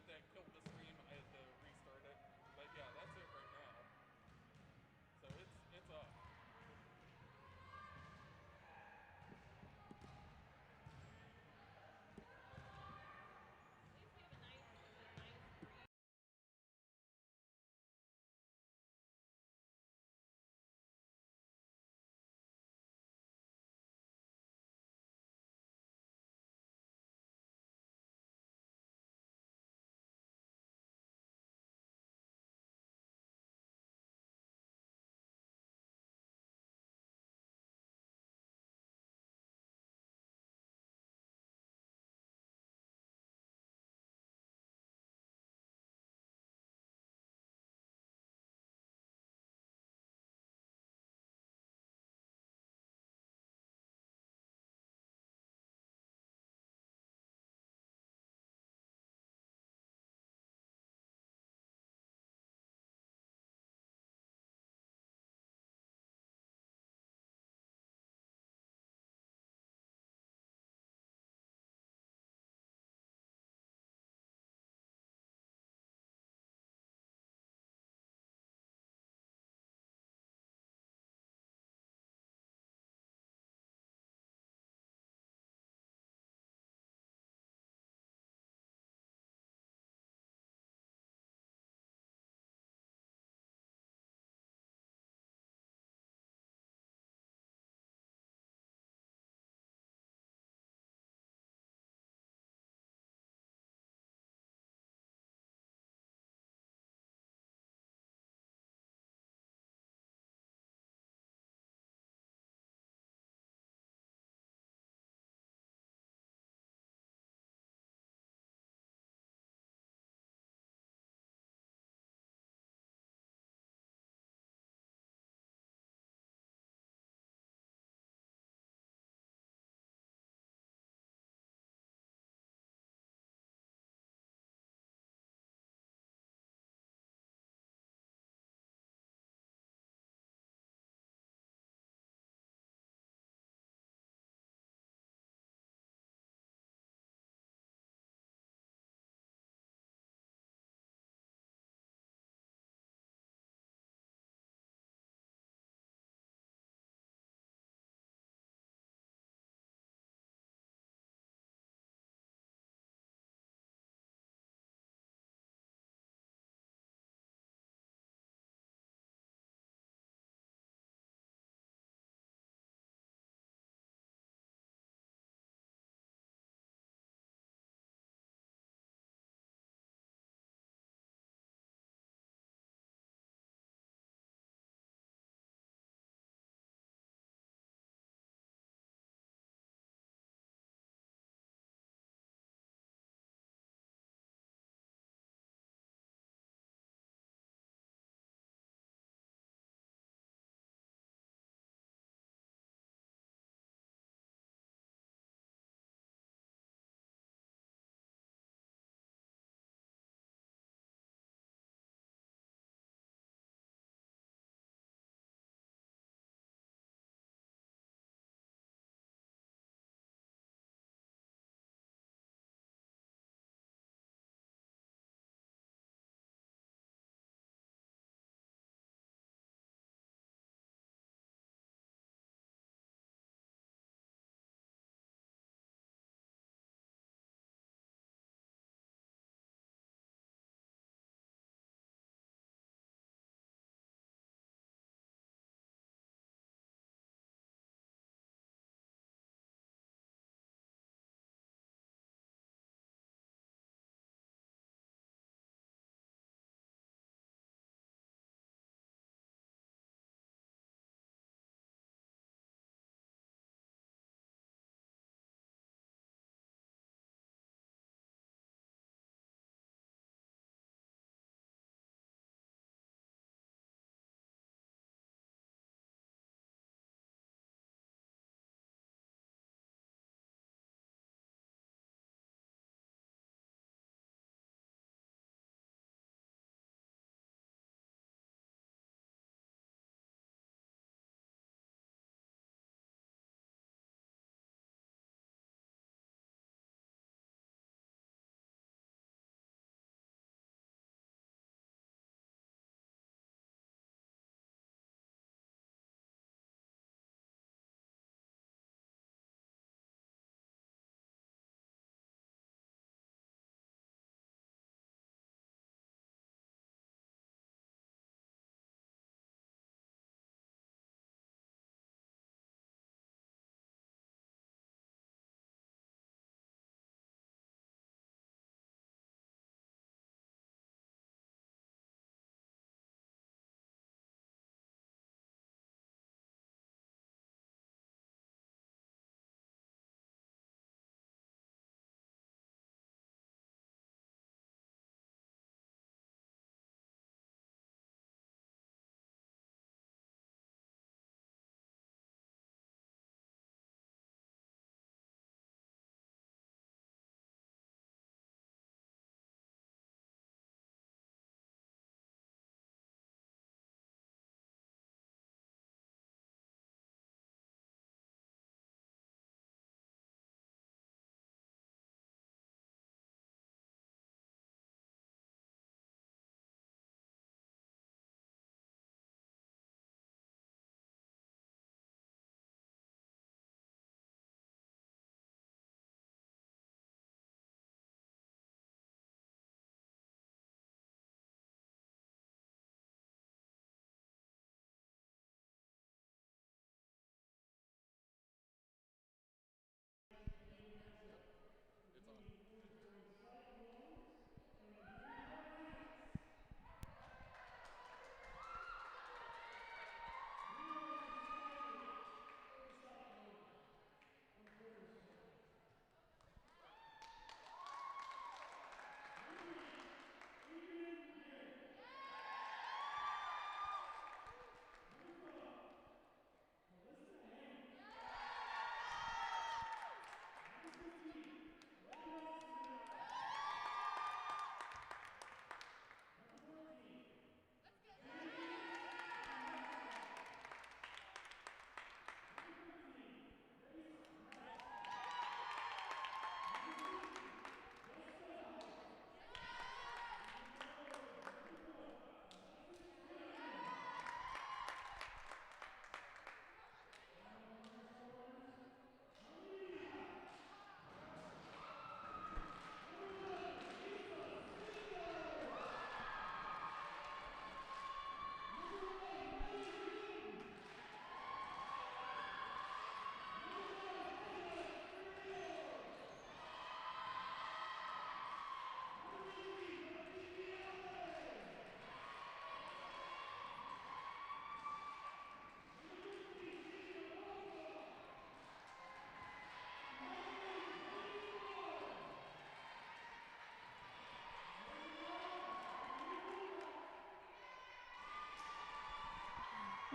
that killed the stream. I had to restart it. But yeah, that's it right now. So it's up.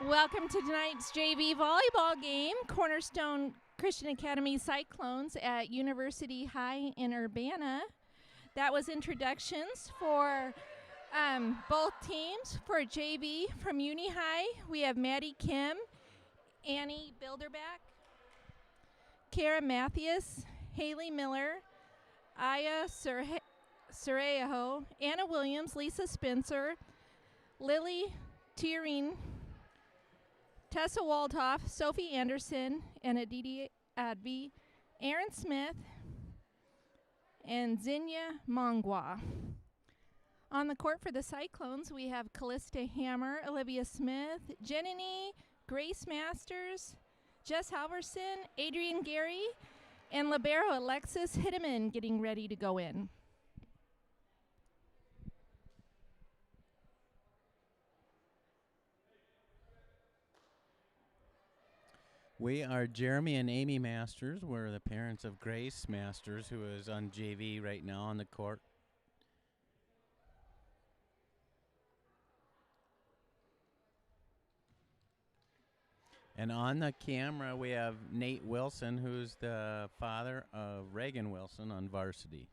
Welcome to tonight's JV volleyball game, Cornerstone Christian Academy Cyclones at University High in Urbana. That was introductions for both teams. For JV from Uni High, we have Maddie Kim, Annie Bilderback, Kara Mathias, Haley Miller, Aya Cerao, Anna Williams, Lisa Spencer, Lily Tiering, Tessa Waldhoff, Sophie Anderson, and Aditi Advi, Aaron Smith, and Zinnia Mongwa. On the court for the Cyclones, we have Callista Hammer, Olivia Smith, Jenny, Grace Masters, Jess Halverson, Adrian Gary, and libero Alexis Hitteman getting ready to go in. We are Jeremy and Amy Masters. We're the parents of Grace Masters, who is on JV right now on the court. And on the camera, we have Nate Wilson, who's the father of Reagan Wilson on Varsity.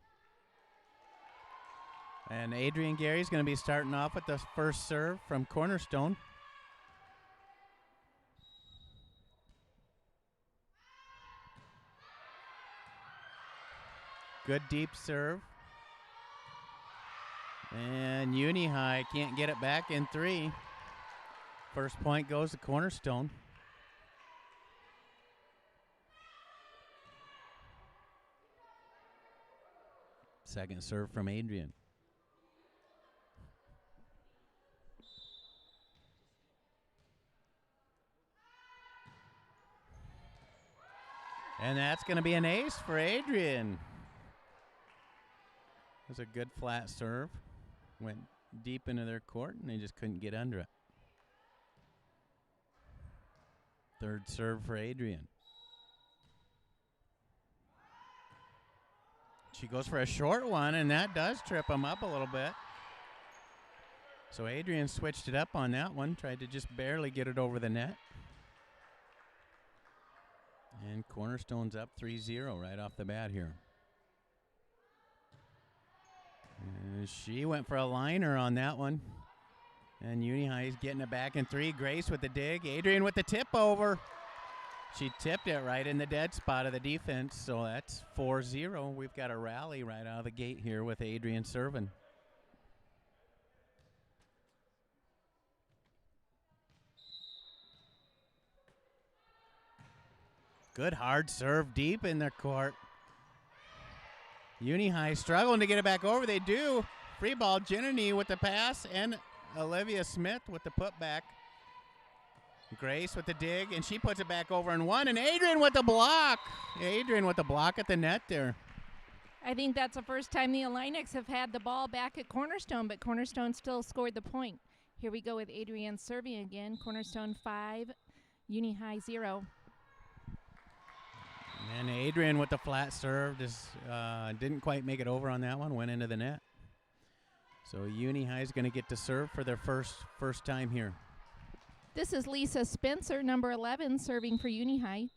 And Adrian Gary's going to be starting off with the first serve from Cornerstone. Good deep serve. And Uni High can't get it back in 3. First point goes to Cornerstone. Second serve from Adrian. And that's going to be an ace for Adrian. It was a good flat serve. Went deep into their court, and they just couldn't get under it. Third serve for Adrian. She goes for a short one, and that does trip him up a little bit. So Adrian switched it up on that one, tried to just barely get it over the net. And Cornerstone's up 3-0 right off the bat here. And she went for a liner on that one. And Uni High is getting it back in 3. Grace with the dig. Adrian with the tip over. She tipped it right in the dead spot of the defense. So that's 4-0. We've got a rally right out of the gate here with Adrian serving. Good hard serve deep in their court. Uni High struggling to get it back over. They do. Free ball, Jenny with the pass, and Olivia Smith with the putback. Grace with the dig, and she puts it back over and 1. And Adrian with the block. Adrian with the block at the net there. I think that's the first time the Illinics have had the ball back at Cornerstone, but Cornerstone still scored the point. Here we go with Adrian serving again. Cornerstone 5, Uni High 0. And Adrian with the flat serve just didn't quite make it over on that one, went into the net. So Uni High is going to get to serve for their first time here. This is Lisa Spencer, number 11, serving for Uni High.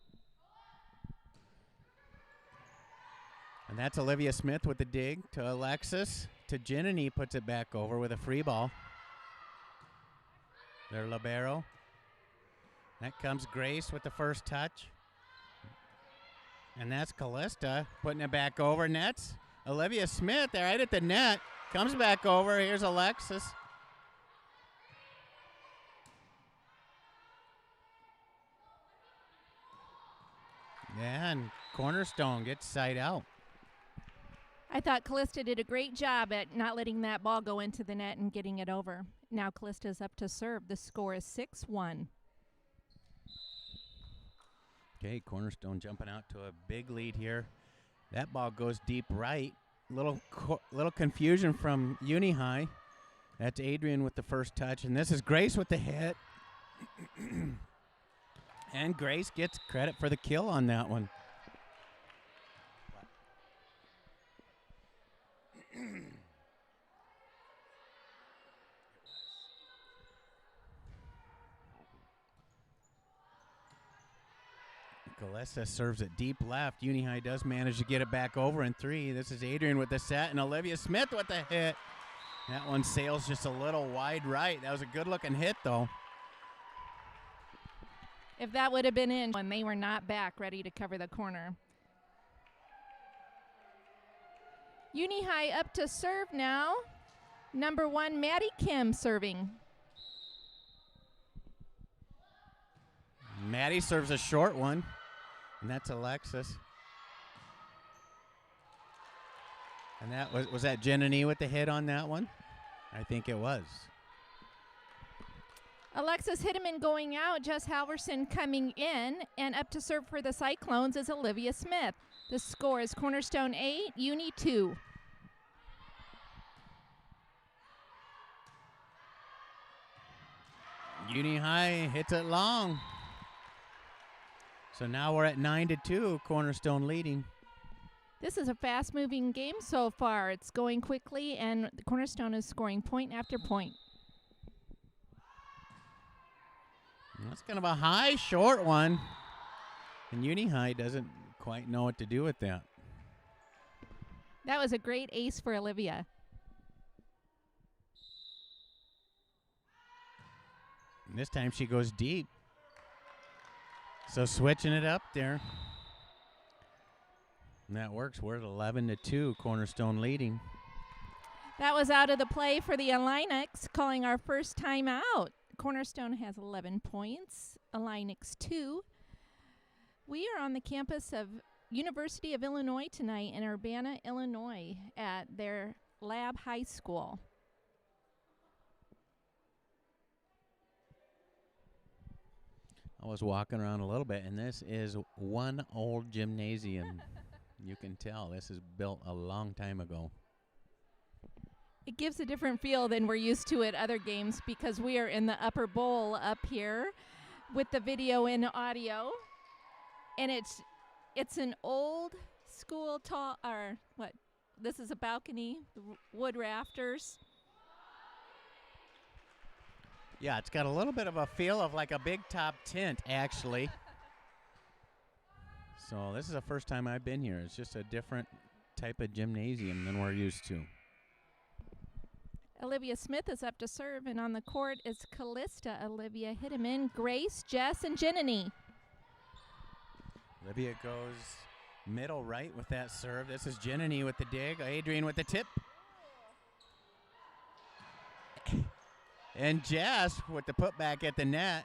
And that's Olivia Smith with the dig to Alexis. To Jenny, puts it back over with a free ball. Their libero. That comes Grace with the first touch. And that's Callista putting it back over. Nets. Olivia Smith right at the net. Comes back over. Here's Alexis. Yeah, and Cornerstone gets side out. I thought Callista did a great job at not letting that ball go into the net and getting it over. Now Callista's up to serve. The score is 6-1. Okay, Cornerstone jumping out to a big lead here. That ball goes deep right. Little confusion from Uni High. That's Adrian with the first touch, and this is Grace with the hit. And Grace gets credit for the kill on that one. Callista serves it deep left. Uni High does manage to get it back over in 3. This is Adrian with the set and Olivia Smith with the hit. That one sails just a little wide right. That was a good-looking hit, though. If that would have been in when they were not back ready to cover the corner. Uni High up to serve now. Number 1, Maddie Kim serving. Maddie serves a short one, and that's Alexis. And that was that Jenny with the hit on that one? I think it was. Alexis Hitteman going out, Jess Halverson coming in, and up to serve for the Cyclones is Olivia Smith. The score is Cornerstone 8, Uni 2. Uni High hits it long. So now we're at 9-2, Cornerstone leading. This is a fast-moving game so far. It's going quickly, and the Cornerstone is scoring point after point. That's kind of a high, short one. And Uni High doesn't quite know what to do with that. That was a great ace for Olivia. And this time she goes deep. So switching it up there. And that works. We're at 11-2, Cornerstone leading. That was out of the play for the Illinois, calling our first time out. Cornerstone has 11 points, Illinois 2. We are on the campus of University of Illinois tonight in Urbana, Illinois at their Lab High School. I was walking around a little bit, and this is one old gymnasium. You can tell this is built a long time ago. It gives a different feel than we're used to at other games because we are in the upper bowl up here with the video and audio. And it's an old school this is a balcony, wood rafters. Yeah, it's got a little bit of a feel of like a big top tent, actually. So this is the first time I've been here. It's just a different type of gymnasium than we're used to. Olivia Smith is up to serve, and on the court is Callista, Olivia Hitteman, Grace, Jess, and Jenny. Olivia goes middle right with that serve. This is Jenny with the dig, Adrian with the tip. And Jess with the putback at the net.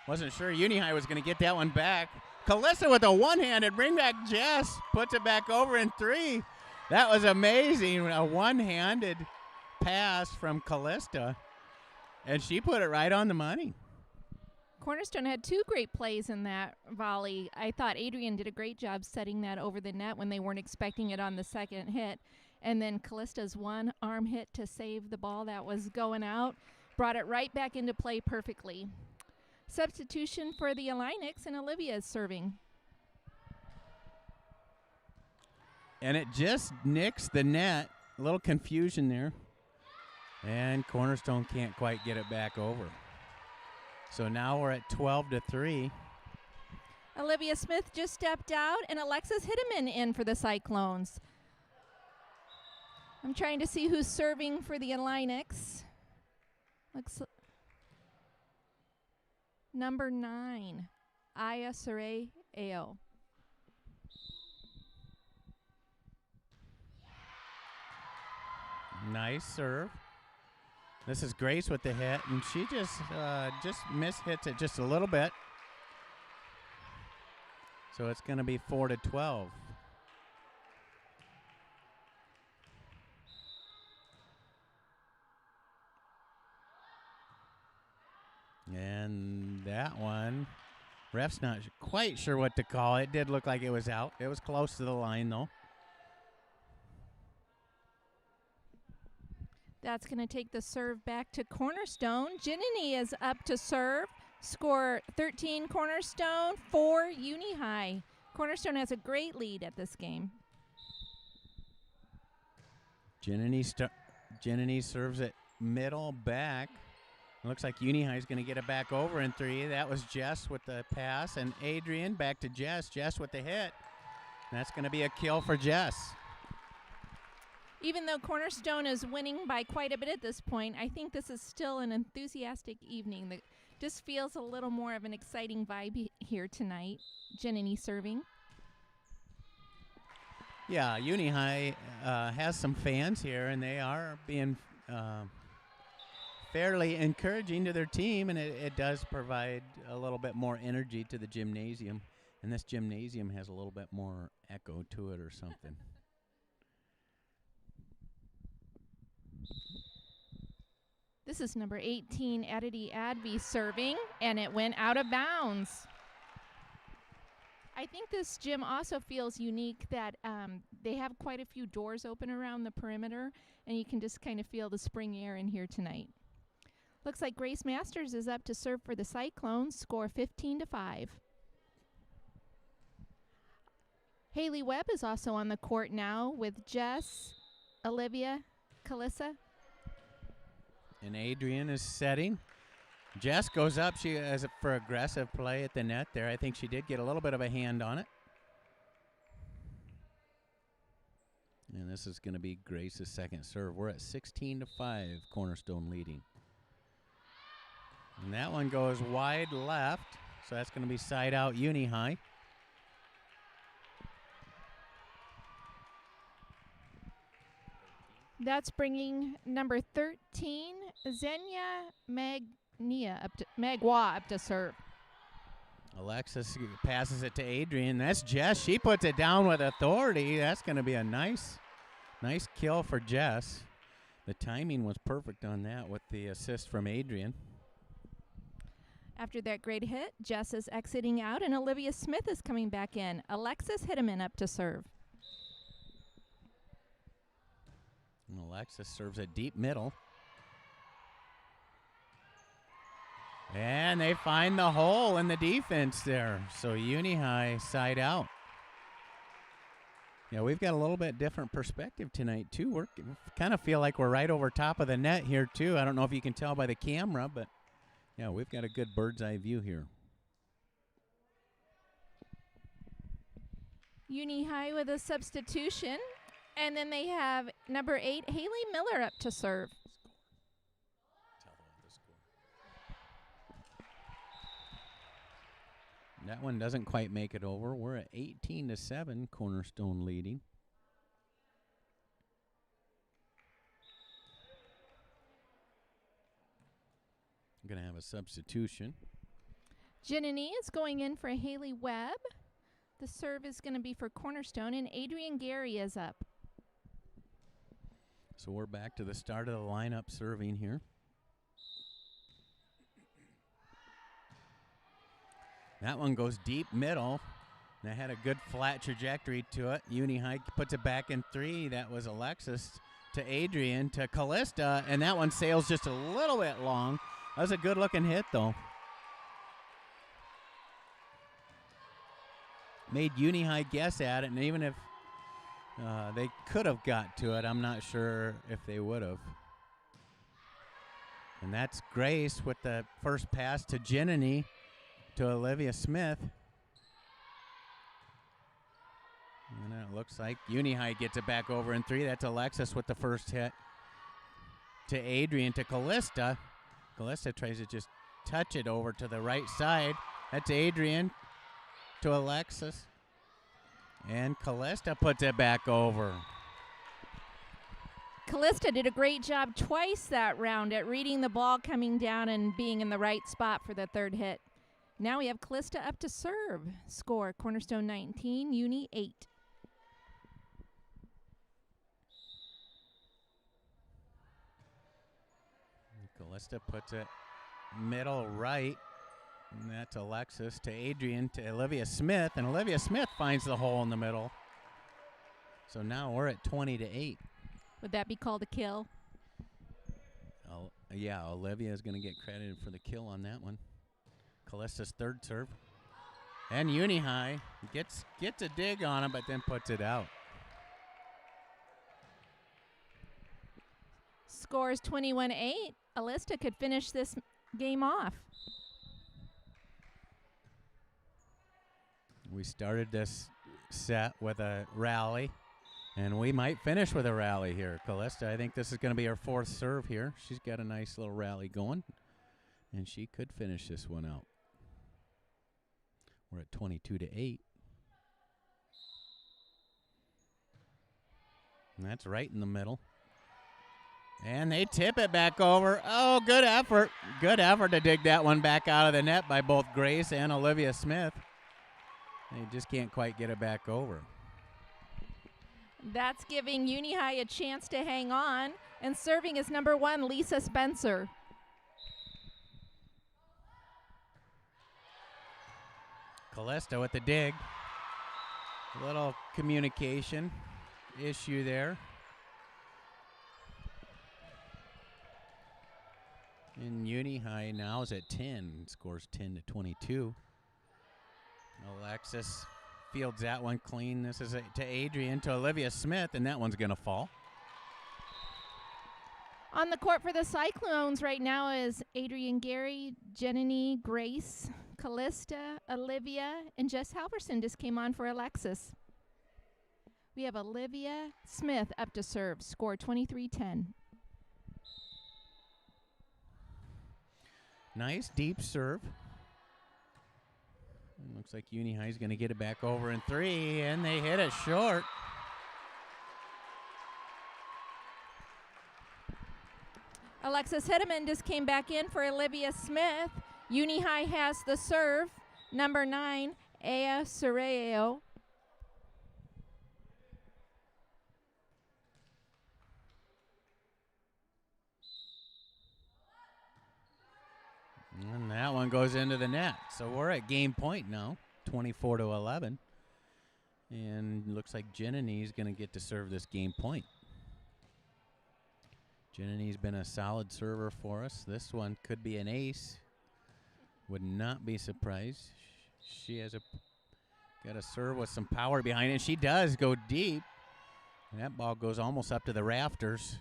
Wasn't sure Uni High was going to get that one back. Callista with a one-handed bring back. Jess puts it back over in 3. That was amazing. A one-handed pass from Callista, and she put it right on the money. Cornerstone had 2 great plays in that volley. I thought Adrian did a great job setting that over the net when they weren't expecting it on the second hit. And then Callista's one arm hit to save the ball that was going out brought it right back into play perfectly. Substitution for the Illinois, and Olivia is serving. And it just nicks the net. A little confusion there. And Cornerstone can't quite get it back over. So now we're at 12-3. Olivia Smith just stepped out, and Alexis Hitteman in for the Cyclones. I'm trying to see who's serving for the Illinois. Looks number 9, Aya Cerao. Nice serve. This is Grace with the hit, and she just mishits it just a little bit. So it's going to be 4-12. And that one, ref's not quite sure what to call. It did look like it was out. It was close to the line, though. That's going to take the serve back to Cornerstone. Ginny is up to serve. Score 13 Cornerstone, 4 Uni High. Cornerstone has a great lead at this game. Ginny serves it middle back. Looks like Uni High is going to get it back over in 3. That was Jess with the pass, and Adrian back to Jess. Jess with the hit. That's going to be a kill for Jess. Even though Cornerstone is winning by quite a bit at this point, I think this is still an enthusiastic evening. That just feels a little more of an exciting vibe here tonight. Jenny serving. Yeah, Uni High has some fans here, and they are being fairly encouraging to their team, and it does provide a little bit more energy to the gymnasium. And this gymnasium has a little bit more echo to it or something. This is number 18, Aditi Advi serving, and it went out of bounds. I think this gym also feels unique that they have quite a few doors open around the perimeter, and you can just kind of feel the spring air in here tonight. Looks like Grace Masters is up to serve for the Cyclones, score 15-5. Haley Webb is also on the court now with Jess, Olivia, Calissa. And Adrian is setting. Jess goes up. She has for aggressive play at the net there. I think she did get a little bit of a hand on it. And this is going to be Grace's second serve. We're at 16-5, Cornerstone leading. And that one goes wide left, so that's going to be side out Uni High. That's bringing number 13, Xenia Magua up to serve. Alexis passes it to Adrian. That's Jess. She puts it down with authority. That's going to be a nice kill for Jess. The timing was perfect on that with the assist from Adrian. After that great hit, Jess is exiting out, and Olivia Smith is coming back in. Alexis Hitteman up to serve. And Alexis serves a deep middle. And they find the hole in the defense there. So Uni High side out. Yeah, we've got a little bit different perspective tonight, too. We kind of feel like we're right over top of the net here, too. I don't know if you can tell by the camera, but, yeah, we've got a good bird's eye view here. Uni High with a substitution. And then they have number 8, Haley Miller, up to serve. That one doesn't quite make it over. We're at 18-7, Cornerstone leading. I'm going to have a substitution. Janini is going in for Haley Webb. The serve is going to be for Cornerstone, and Adrian Gary is up. So we're back to the start of the lineup serving here. That one goes deep middle. That had a good flat trajectory to it. Uni High puts it back in 3. That was Alexis to Adrian to Callista, and that one sails just a little bit long. That was a good-looking hit, though. Made Uni High guess at it, and even if they could have got to it, I'm not sure if they would have. And that's Grace with the first pass to Jenny to Olivia Smith. And it looks like Uni High gets it back over in 3. That's Alexis with the first hit to Adrian to Callista. Callista tries to just touch it over to the right side. That's Adrian to Alexis. And Callista puts it back over. Callista did a great job twice that round at reading the ball coming down and being in the right spot for the third hit. Now we have Callista up to serve. Score, Cornerstone 19, Uni 8. Callista puts it middle right. And that's Alexis to Adrian to Olivia Smith. And Olivia Smith finds the hole in the middle. So now we're at 20-8. Would that be called a kill? Yeah, Olivia is going to get credited for the kill on that one. Callista's third serve. And Uni High gets a dig on it, but then puts it out. Scores 21-8. Alista could finish this game off. We started this set with a rally, and we might finish with a rally here. Callista, I think this is going to be her fourth serve here. She's got a nice little rally going, and she could finish this one out. We're at 22-8. And that's right in the middle. And they tip it back over. Oh, good effort. Good effort to dig that one back out of the net by both Grace and Olivia Smith. They just can't quite get it back over. That's giving Uni High a chance to hang on. And serving is number 1, Lisa Spencer. Callista with the dig. A little communication issue there. And Uni High now is at 10, scores 10-22. Alexis fields that one clean. This is to Adrian, to Olivia Smith, and that one's going to fall. On the court for the Cyclones right now is Adrian Gary, Jenny, Grace, Callista, Olivia, and Jess Halverson just came on for Alexis. We have Olivia Smith up to serve, score 23-10. Nice deep serve. Looks like Uni High is going to get it back over in 3, and they hit it short. Alexis Hideman just came back in for Olivia Smith. Uni High has the serve, number 9, Aya Cerao. And that one goes into the net. So we're at game point now, 24-11. And looks like Jenny's going to get to serve this game point. Jenny's been a solid server for us. This one could be an ace. Would not be surprised. She has got a serve with some power behind it. She does go deep. And that ball goes almost up to the rafters.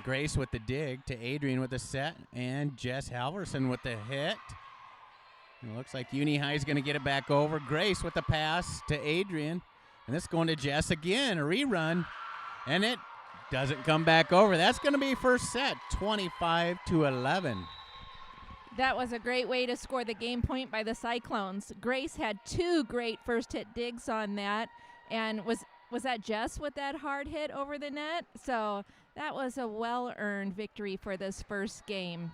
Grace with the dig to Adrian with the set, and Jess Halverson with the hit. It looks like Uni High is going to get it back over. Grace with the pass to Adrian, and this going to Jess again, a rerun, and it doesn't come back over. That's going to be first set, 25-11. That was a great way to score the game point by the Cyclones. Grace had 2 great first hit digs on that, and was that Jess with that hard hit over the net? So that was a well-earned victory for this first game.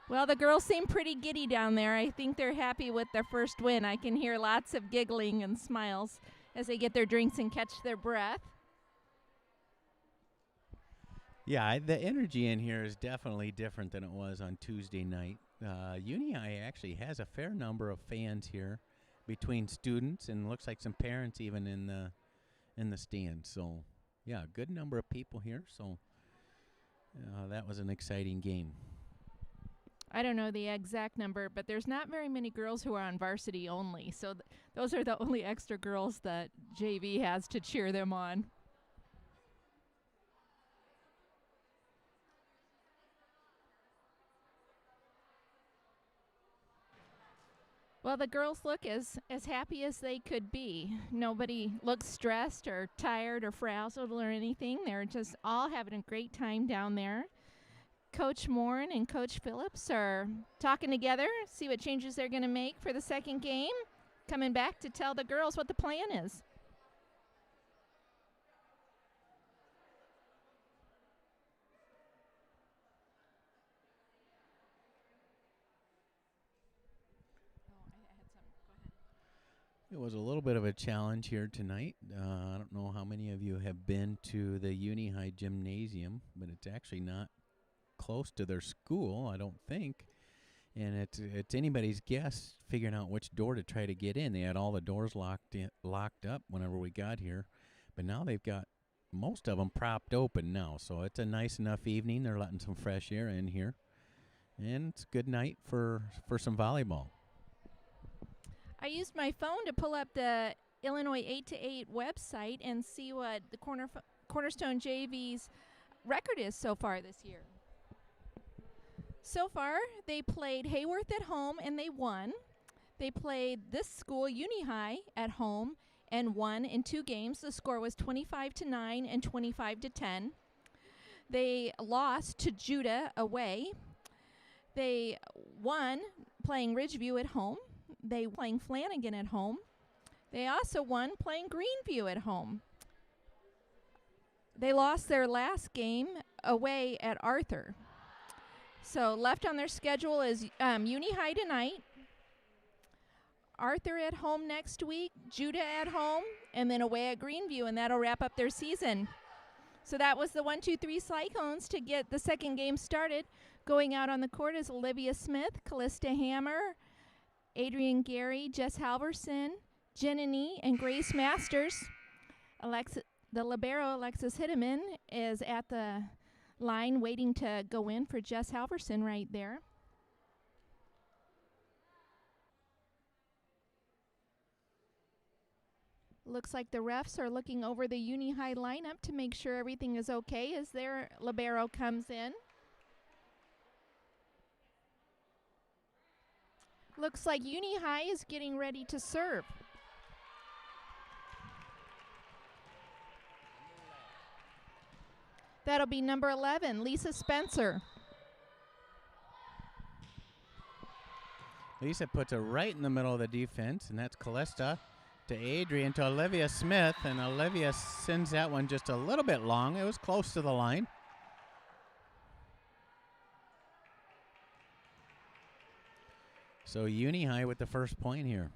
Well, the girls seem pretty giddy down there. I think they're happy with their first win. I can hear lots of giggling and smiles as they get their drinks and catch their breath. Yeah, the energy in here is definitely different than it was on Tuesday night. Uni High actually has a fair number of fans here between students and looks like some parents even in the stands. So, yeah, a good number of people here. So that was an exciting game. I don't know the exact number, but there's not very many girls who are on varsity only. So those are the only extra girls that JV has to cheer them on. Well, the girls look as happy as they could be. Nobody looks stressed or tired or frazzled or anything. They're just all having a great time down there. Coach Morin and Coach Phillips are talking together, see what changes they're going to make for the second game. Coming back to tell the girls what the plan is. It was a little bit of a challenge here tonight. I don't know how many of you have been to the Uni High gymnasium, but it's actually not close to their school, I don't think. And it's anybody's guess figuring out which door to try to get in. They had all the doors locked up whenever we got here, but now they've got most of them propped open now. So it's a nice enough evening. They're letting some fresh air in here, and it's a good night for some volleyball. I used my phone to pull up the Illinois 8-to-8 website and see what the Cornerstone JV's record is so far this year. So far, they played Hayworth at home and they won. They played this school, Uni High, at home and won in 2 games. The score was 25-9 and 25-10. They lost to Judah away. They won playing Ridgeview at home. They playing Flanagan at home. They also won playing Greenview at home. They lost their last game away at Arthur. So left on their schedule is Uni High tonight, Arthur at home next week, Judah at home, and then away at Greenview, and that'll wrap up their season. So that was the 1-2-3 Cyclones to get the second game started. Going out on the court is Olivia Smith, Callista Hammer, Adrian Gary, Jess Halverson, Jenny, and Grace Masters. The libero, Alexis Hitteman, is at the line waiting to go in for Jess Halverson right there. Looks like the refs are looking over the Uni High lineup to make sure everything is okay as their libero comes in. Looks like Uni High is getting ready to serve. That'll be number 11, Lisa Spencer. Lisa puts it right in the middle of the defense, and that's Callista to Adrian to Olivia Smith, and Olivia sends that one just a little bit long. It was close to the line. So Uni High with the first point here.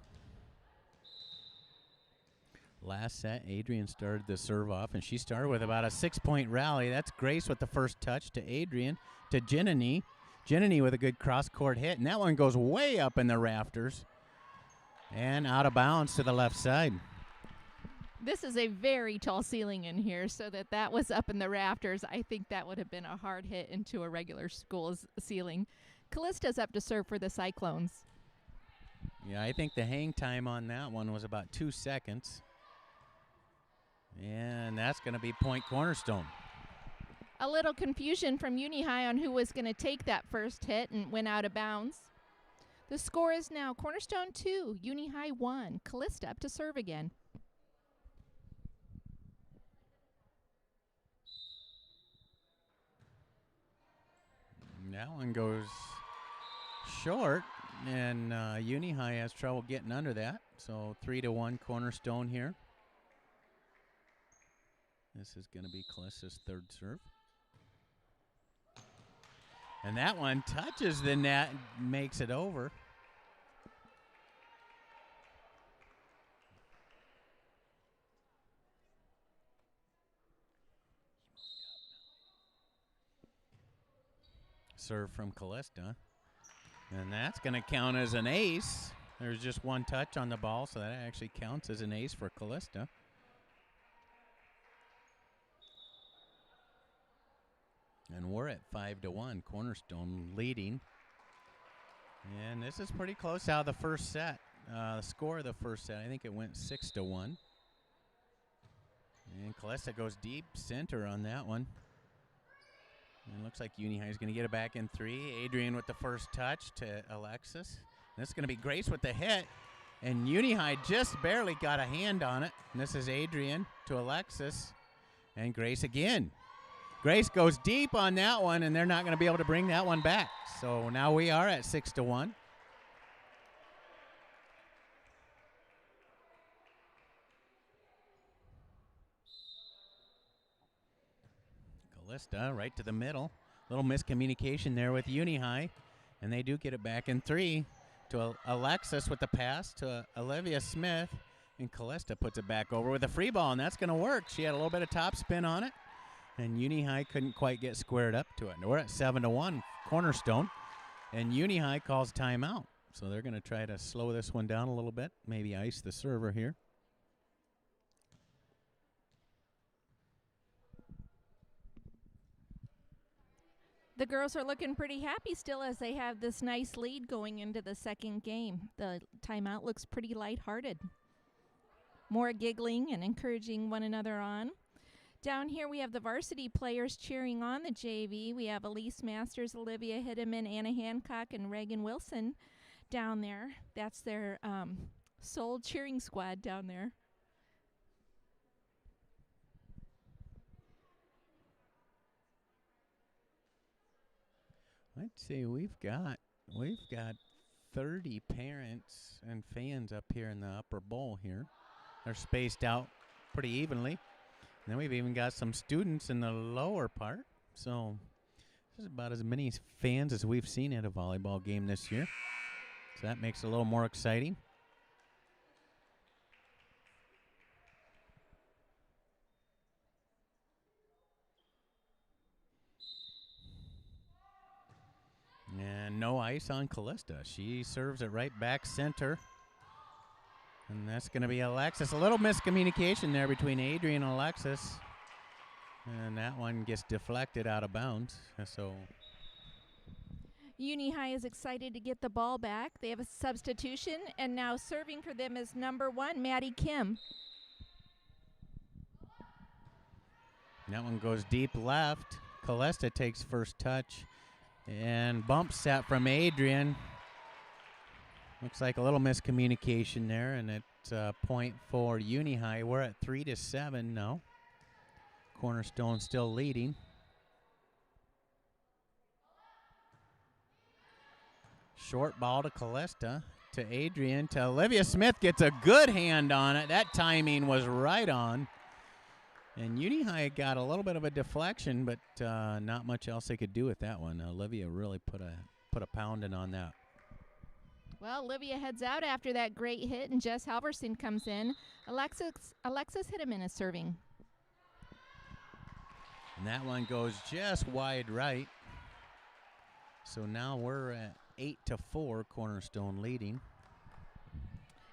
Last set, Adrian started the serve off, and she started with about a 6-point rally. That's Grace with the first touch to Adrian to Jenny. Jenny with a good cross-court hit, and that one goes way up in the rafters and out of bounds to the left side. This is a very tall ceiling in here, so that was up in the rafters. I think that would have been a hard hit into a regular school's ceiling. Callista's up to serve for the Cyclones. Yeah, I think the hang time on that one was about 2 seconds. And that's going to be point Cornerstone. A little confusion from Uni High on who was going to take that first hit and went out of bounds. The score is now Cornerstone 2, Uni High 1. Callista up to serve again. And that one goes short, and Uni High has trouble getting under that. So 3-1 Cornerstone here. This is going to be Callista's third serve. And that one touches the net, makes it over. Serve from Callista. And that's going to count as an ace. There's just one touch on the ball, so that actually counts as an ace for Callista. And we're at 5-1, Cornerstone leading. And this is pretty close out of the first set. The score of the first set, I think it went 6-1. And Callista goes deep center on that one. And it looks like Uni High is going to get it back in 3. Adrian with the first touch to Alexis. And this is going to be Grace with the hit. And Uni High just barely got a hand on it. And this is Adrian to Alexis. And Grace again. Grace goes deep on that one, and they're not going to be able to bring that one back. So now we are at 6-1. Callista right to the middle. Little miscommunication there with Uni High, and they do get it back in 3 to Alexis with the pass to Olivia Smith, and Callista puts it back over with a free ball, and that's going to work. She had a little bit of top spin on it. And Uni High couldn't quite get squared up to it. We're at 7-1, Cornerstone. And Uni High calls timeout. So they're going to try to slow this one down a little bit. Maybe ice the server here. The girls are looking pretty happy still as they have this nice lead going into the second game. The timeout looks pretty lighthearted. more giggling and encouraging one another on. Down here we have the varsity players cheering on the JV. We have Elise Masters, Olivia Hideman, Anna Hancock, and Reagan Wilson down there. That's their sole cheering squad down there. I'd say we've got 30 parents and fans up here in the upper bowl here. They're spaced out pretty evenly. And then we've even got some students in the lower part. So this is about as many fans as we've seen at a volleyball game this year. So that makes it a little more exciting. And no ice on Callista. She serves it right back center. And that's going to be Alexis. A little miscommunication there between Adrian and Alexis. And that one gets deflected out of bounds. So Uni High is excited to get the ball back. They have a substitution, and now serving for them is number 1, Maddie Kim. And that one goes deep left. Callista takes first touch. And bump set from Adrian. Looks like a little miscommunication there, and it's a point for Uni High. We're at 3-7 now. Cornerstone still leading. Short ball to Callista, to Adrian, to Olivia Smith. Gets a good hand on it. That timing was right on. And Uni High got a little bit of a deflection, but not much else they could do with that one. Olivia really put a pounding on that. Well, Olivia heads out after that great hit, and Jess Halverson comes in. Alexis Hideman is serving. And that one goes just wide right. So now we're at 8-4, Cornerstone leading.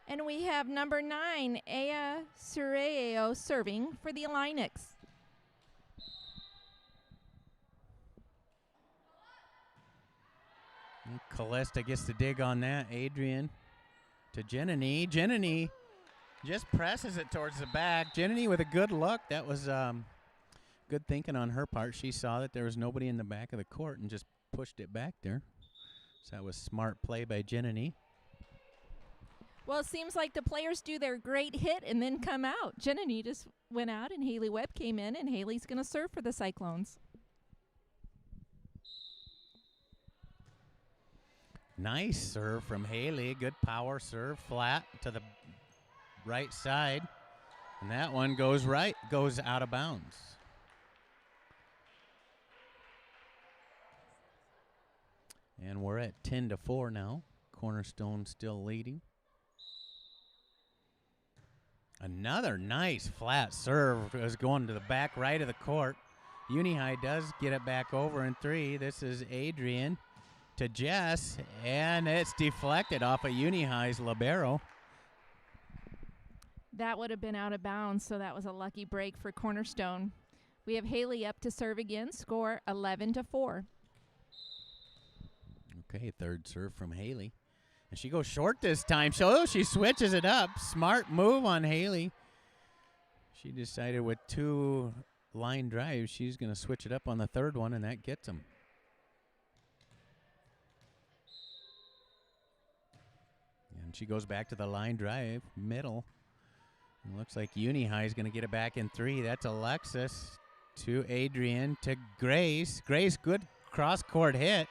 And we have number 9, Aya Cerao serving for the Illinois. Callista gets the dig on that. Adrian to Jenini. Jenini just presses it towards the back. Jenini with a good look. That was good thinking on her part. She saw that there was nobody in the back of the court and just pushed it back there. So that was smart play by Jenini. Well, it seems like the players do their great hit and then come out. Jenini just went out, and Haley Webb came in, and Haley's going to serve for the Cyclones. Nice serve from Haley. Good power serve, flat to the right side. And that one goes out of bounds. And we're at 10-4 now. Cornerstone still leading. Another nice flat serve is going to the back right of the court. Uni High does get it back over in 3. This is Adrian to Jess, and it's deflected off of Uni High's libero. That would have been out of bounds, so that was a lucky break for Cornerstone. We have Haley up to serve again, score 11-4. Okay, third serve from Haley. And she goes short this time. So she switches it up. Smart move on Haley. She decided with 2 line drives, she's going to switch it up on the third one, and that gets them. And she goes back to the line drive, middle. And looks like Uni High is going to get it back in 3. That's Alexis to Adrian to Grace. Grace, good cross-court hit.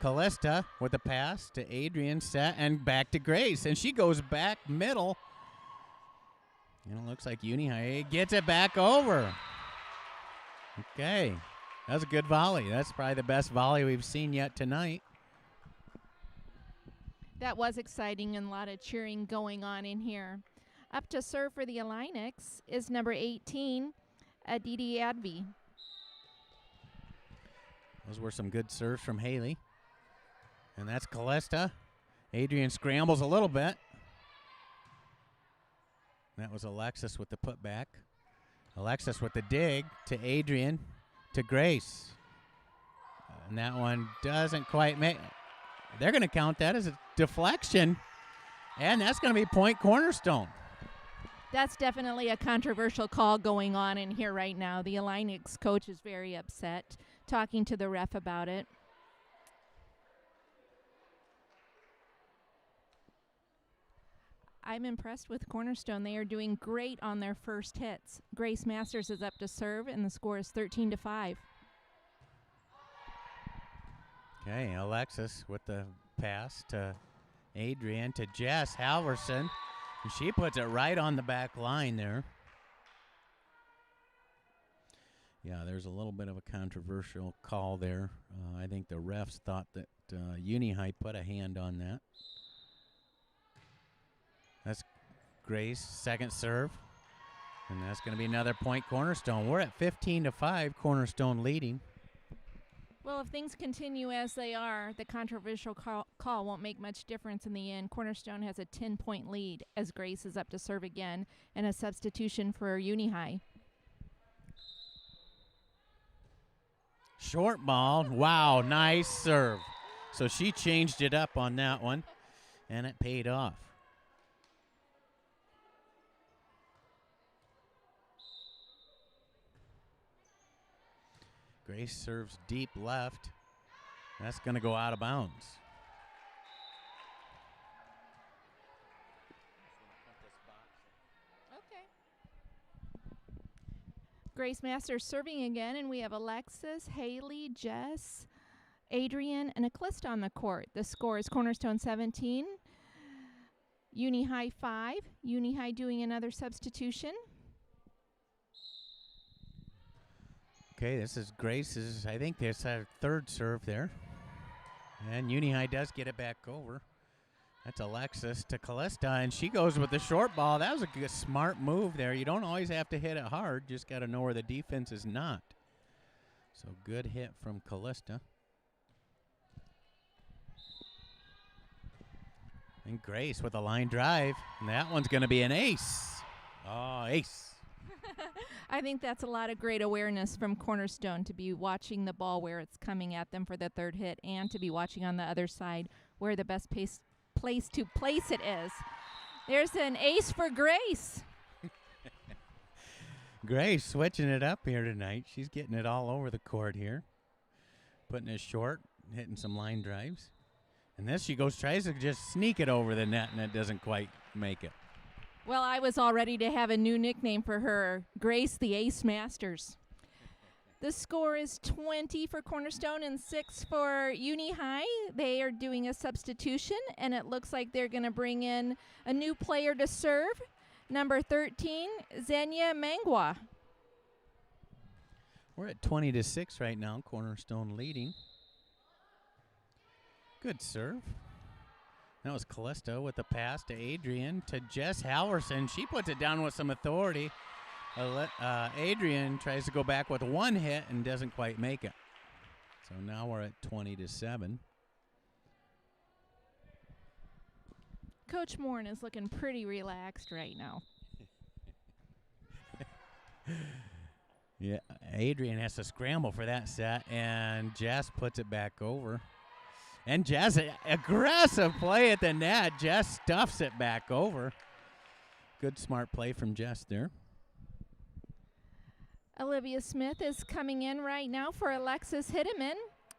Callista with a pass to Adrian, set, and back to Grace. And she goes back middle. And it looks like Uni High gets it back over. Okay. That was a good volley. That's probably the best volley we've seen yet tonight. That was exciting, and a lot of cheering going on in here. Up to serve for the Illinois is number 18, Aditi Advi. Those were some good serves from Haley. And that's Callista. Adrian scrambles a little bit. That was Alexis with the putback. Alexis with the dig to Adrian to Grace. And that one doesn't quite make. They're going to count that as a deflection. And that's going to be point Cornerstone. That's definitely a controversial call going on in here right now. The Illini's coach is very upset, talking to the ref about it. I'm impressed with Cornerstone. They are doing great on their first hits. Grace Masters is up to serve, and the score is 13-5. Okay, Alexis with the pass to Adrian to Jess Halverson. And she puts it right on the back line there. Yeah, there's a little bit of a controversial call there. I think the refs thought that Uni High put a hand on that. That's Grace, second serve. And that's going to be another point Cornerstone. We're at 15-5, Cornerstone leading. Well, if things continue as they are, the controversial call won't make much difference in the end. Cornerstone has a 10-point lead as Grace is up to serve again, and a substitution for Uni High. Short ball. Wow, nice serve. So she changed it up on that one, and it paid off. Grace serves deep left. That's going to go out of bounds. Okay. Grace Masters serving again, and we have Alexis, Haley, Jess, Adrian, and Eclista on the court. The score is Cornerstone 17, Uni High 5. Uni High doing another substitution. Okay, this is Grace's, I think there's a third serve there. And Uni High does get it back over. That's Alexis to Callista, and she goes with the short ball. That was a good, smart move there. You don't always have to hit it hard. Just got to know where the defense is not. So good hit from Callista. And Grace with a line drive. And that one's going to be an ace. Oh, ace. I think that's a lot of great awareness from Cornerstone to be watching the ball where it's coming at them for the third hit, and to be watching on the other side where the best place to place it is. There's an ace for Grace. Grace switching it up here tonight. She's getting it all over the court here. Putting it short, hitting some line drives. And this she tries to just sneak it over the net, and it doesn't quite make it. Well, I was all ready to have a new nickname for her, Grace the Ace Masters. The score is 20 for Cornerstone and 6 for Uni High. They are doing a substitution, and it looks like they're going to bring in a new player to serve, number 13, Xenia Mangwa. We're at 20-6 right now, Cornerstone leading. Good serve. That was Callista with the pass to Adrian to Jess Halverson. She puts it down with some authority. Adrian tries to go back with one hit and doesn't quite make it. So now we're at 20-7. Coach Morin is looking pretty relaxed right now. Yeah, Adrian has to scramble for that set, and Jess puts it back over. And Jess, aggressive play at the net. Jess stuffs it back over. Good smart play from Jess there. Olivia Smith is coming in right now for Alexis Hideman,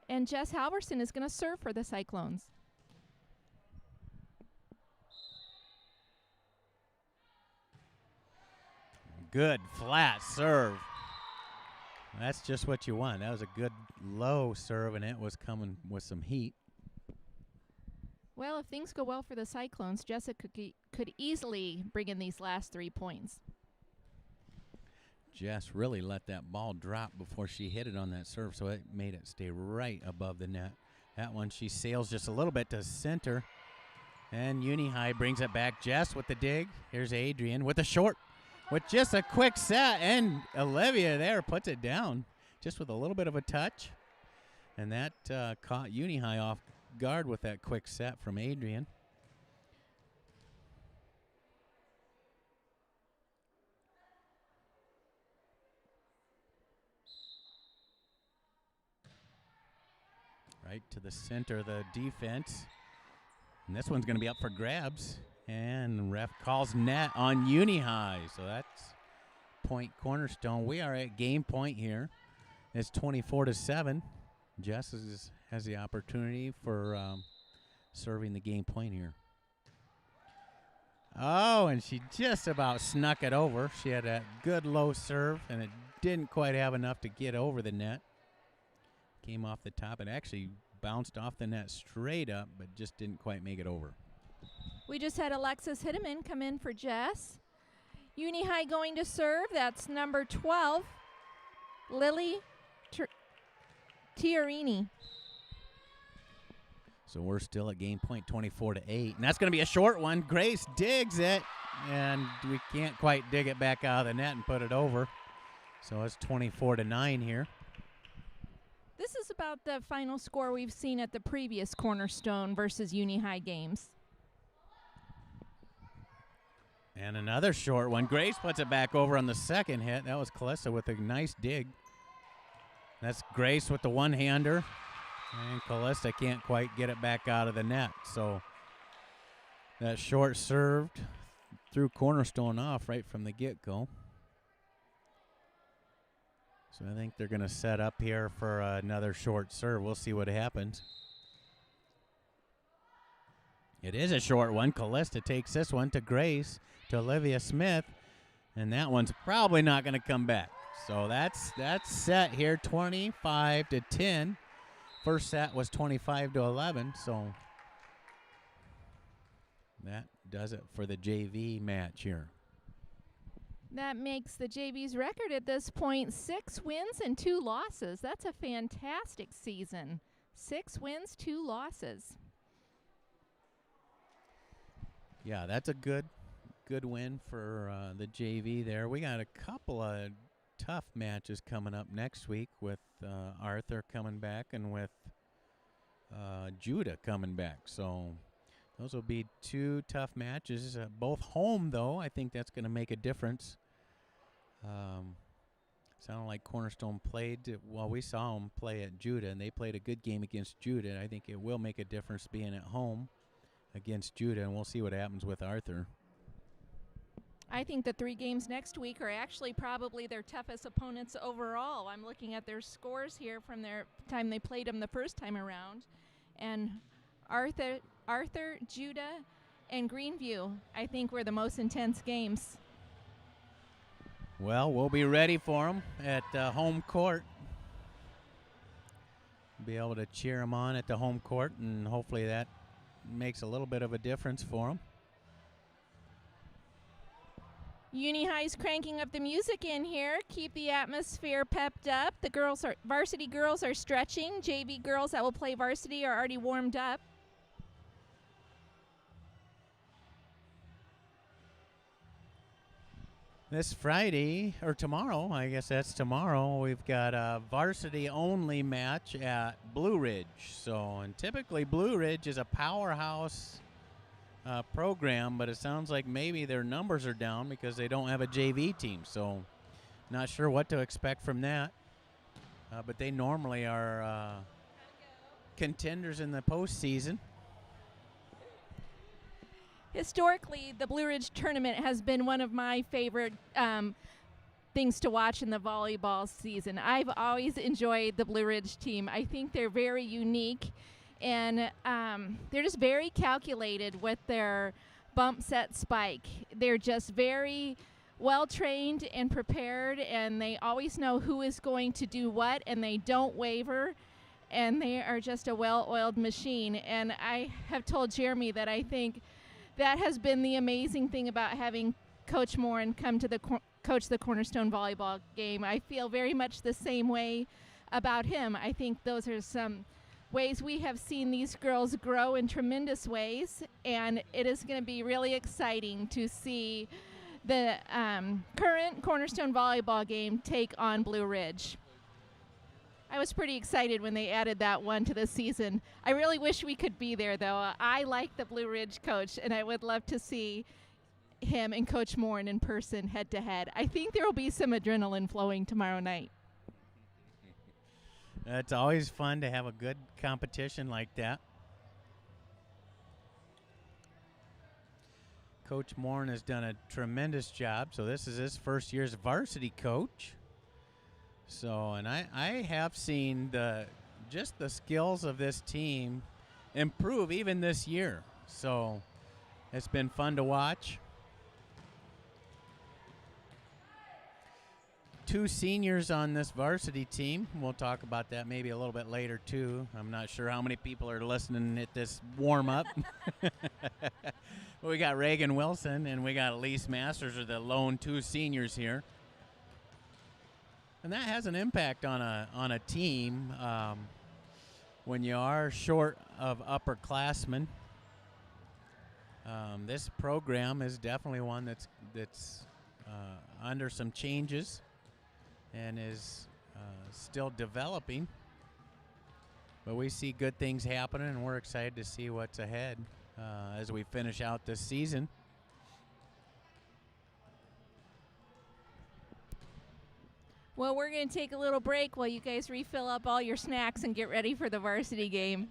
and Jess Halverson is going to serve for the Cyclones. Good flat serve. That's just what you want. That was a good low serve, and it was coming with some heat. Well, if things go well for the Cyclones, Jessica could easily bring in these last 3 points. Jess really let that ball drop before she hit it on that serve, so it made it stay right above the net. That one, she sails just a little bit to center, and Uni High brings it back. Jess with the dig. Here's Adrian with the short, with just a quick set, and Olivia there puts it down just with a little bit of a touch, and that caught Uni High off guard with that quick set from Adrian. Right to the center of the defense. And this one's going to be up for grabs. And ref calls net on Uni High. So that's point Cornerstone. We are at game point here. It's 24-7. Jess has the opportunity for serving the game point here. Oh, and she just about snuck it over. She had a good low serve, and it didn't quite have enough to get over the net. Came off the top and actually bounced off the net straight up, but just didn't quite make it over. We just had Alexis Hitteman come in for Jess. Uni High going to serve. That's number 12, Lily Tiarini. So we're still at game point 24-8. And that's going to be a short one. Grace digs it, and we can't quite dig it back out of the net and put it over. So it's 24-9 here. This is about the final score we've seen at the previous Cornerstone versus Uni High games. And another short one. Grace puts it back over on the second hit. That was Calista with a nice dig. That's Grace with the one-hander. And Callista can't quite get it back out of the net. So that short served threw Cornerstone off right from the get-go. So I think they're going to set up here for another short serve. We'll see what happens. It is a short one. Callista takes this one to Grace, to Olivia Smith, and that one's probably not going to come back. So that's set here, 25-10. First set was 25-11, so that does it for the JV match here. That makes the JV's record at this point 6 wins and 2 losses. That's a fantastic season. 6 wins, 2 losses. Yeah, that's a good win for the JV there. We got a couple of tough matches coming up next week with Arthur coming back and with Judah coming back. So those will be 2 tough matches, both home though. I think that's going to make a difference. Sounded like Cornerstone played, well, we saw them play at Judah, and they played a good game against Judah. I think it will make a difference being at home against Judah, and we'll see what happens with Arthur. I think the 3 games next week are actually probably their toughest opponents overall. I'm looking at their scores here from their time they played them the first time around. And Arthur, Judah, and Greenview, I think, were the most intense games. Well, we'll be ready for them at home court. Be able to cheer them on at the home court, and hopefully that makes a little bit of a difference for them. Uni High's cranking up the music in here. Keep the atmosphere pepped up. The varsity girls are stretching. JV girls that will play varsity are already warmed up. This Friday, or tomorrow, I guess that's tomorrow, we've got a varsity-only match at Blue Ridge. So, and typically Blue Ridge is a powerhouse program, but it sounds like maybe their numbers are down because they don't have a JV team. So, not sure what to expect from that. But they normally are contenders in the postseason. Historically, the Blue Ridge tournament has been one of my favorite things to watch in the volleyball season. I've always enjoyed the Blue Ridge team. I think they're very unique, and they're just very calculated with their bump set spike. They're just very well trained and prepared, and they always know who is going to do what, and they don't waver, and they are just a well-oiled machine. And I have told Jeremy that I think that has been the amazing thing about having Coach Morin come to coach the Cornerstone volleyball game. I feel very much the same way about him. I think those are some ways we have seen these girls grow in tremendous ways, and it is going to be really exciting to see the current Cornerstone volleyball game take on Blue Ridge. I was pretty excited when they added that one to the season. I really wish we could be there, though. I like the Blue Ridge coach, and I would love to see him and Coach Morin in person head-to-head. I think there will be some adrenaline flowing tomorrow night. It's always fun to have a good competition like that. Coach Morin has done a tremendous job. So this is his first year as varsity coach. So, and I have seen just the skills of this team improve even this year. So it's been fun to watch. 2 seniors on this varsity team. We'll talk about that maybe a little bit later too. I'm not sure how many people are listening at this warm up. We got Reagan Wilson and we got Elise Masters are the lone 2 seniors here. And that has an impact on a team when you are short of upperclassmen. This program is definitely one that's under some changes and is still developing. But we see good things happening, and we're excited to see what's ahead as we finish out this season. Well, we're going to take a little break while you guys refill up all your snacks and get ready for the varsity game.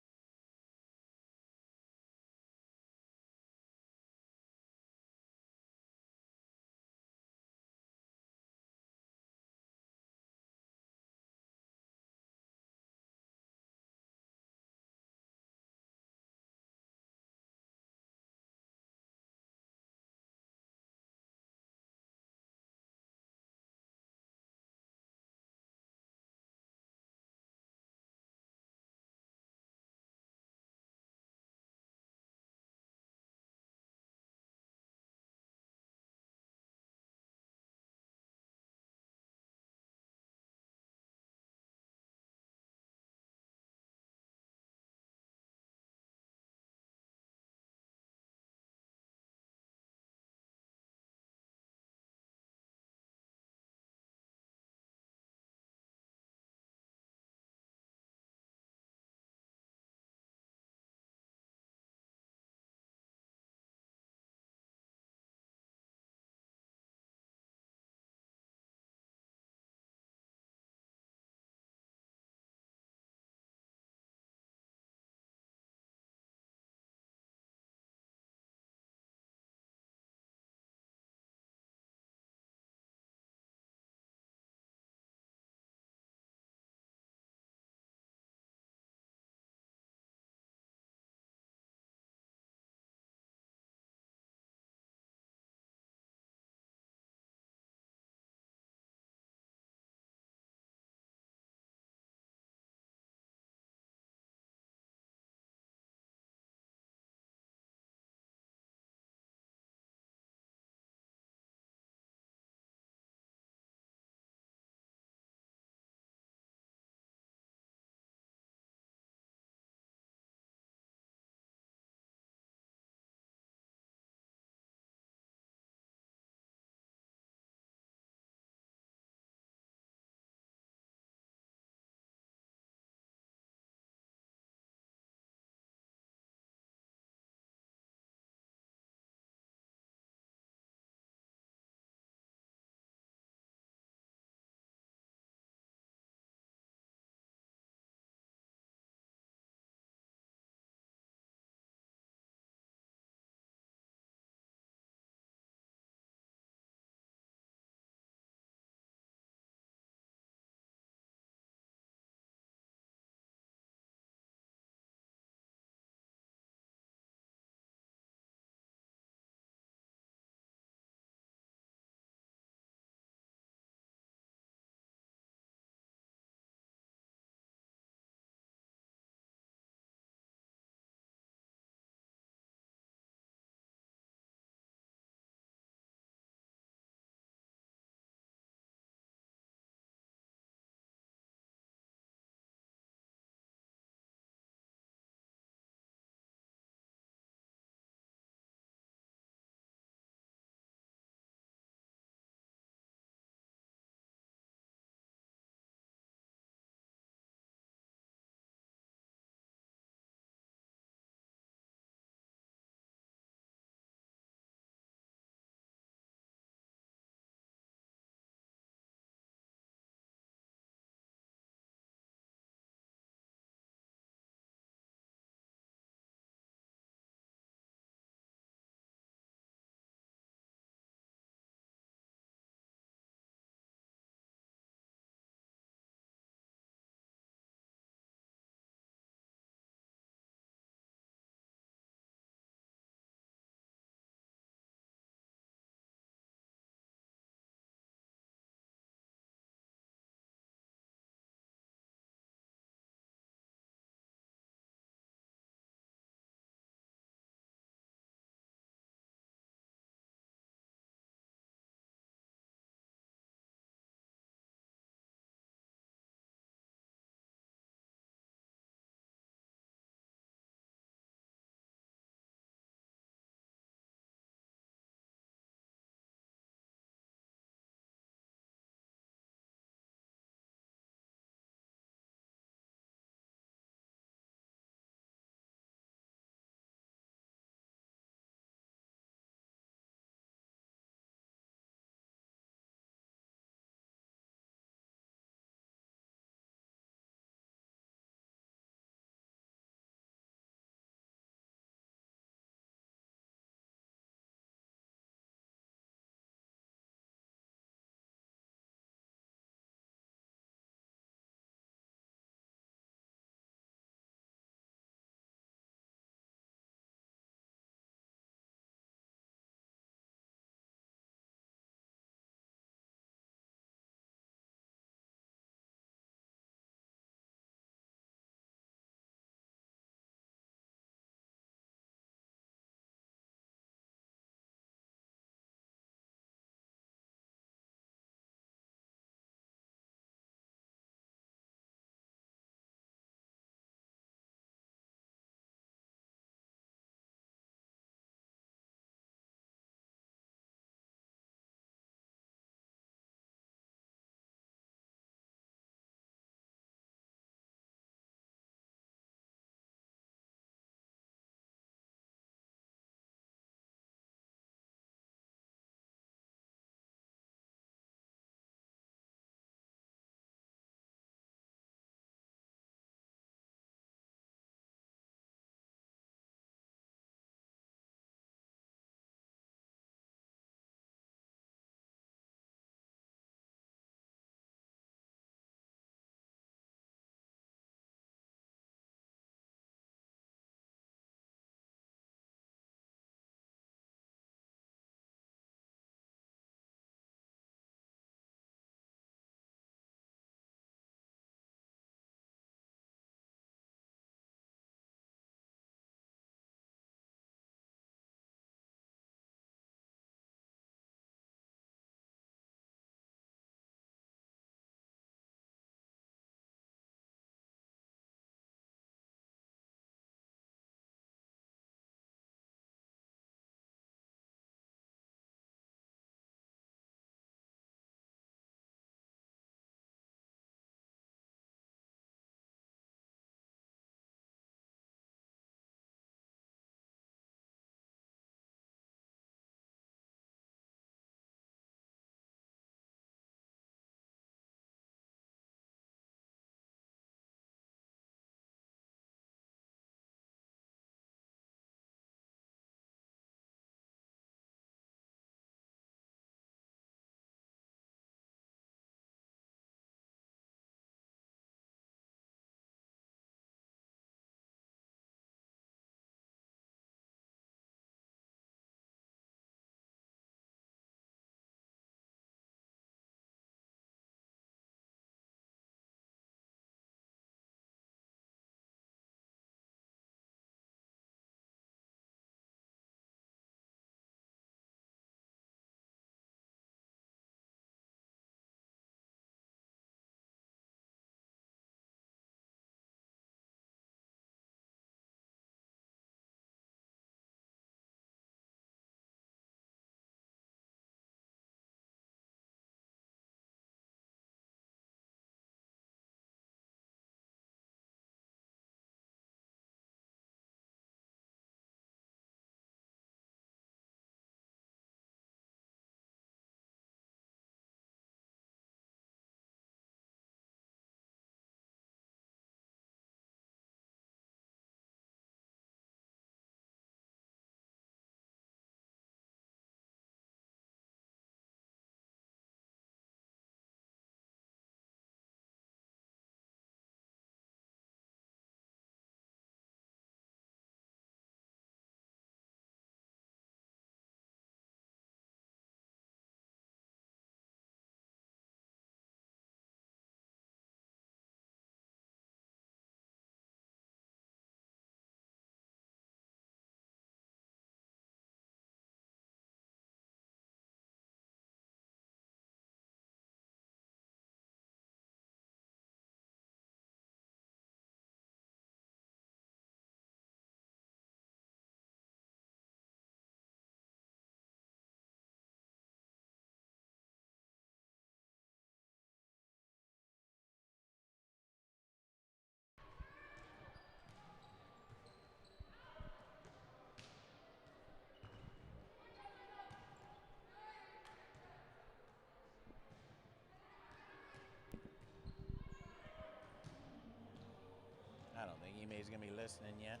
think anybody's going to be listening yet.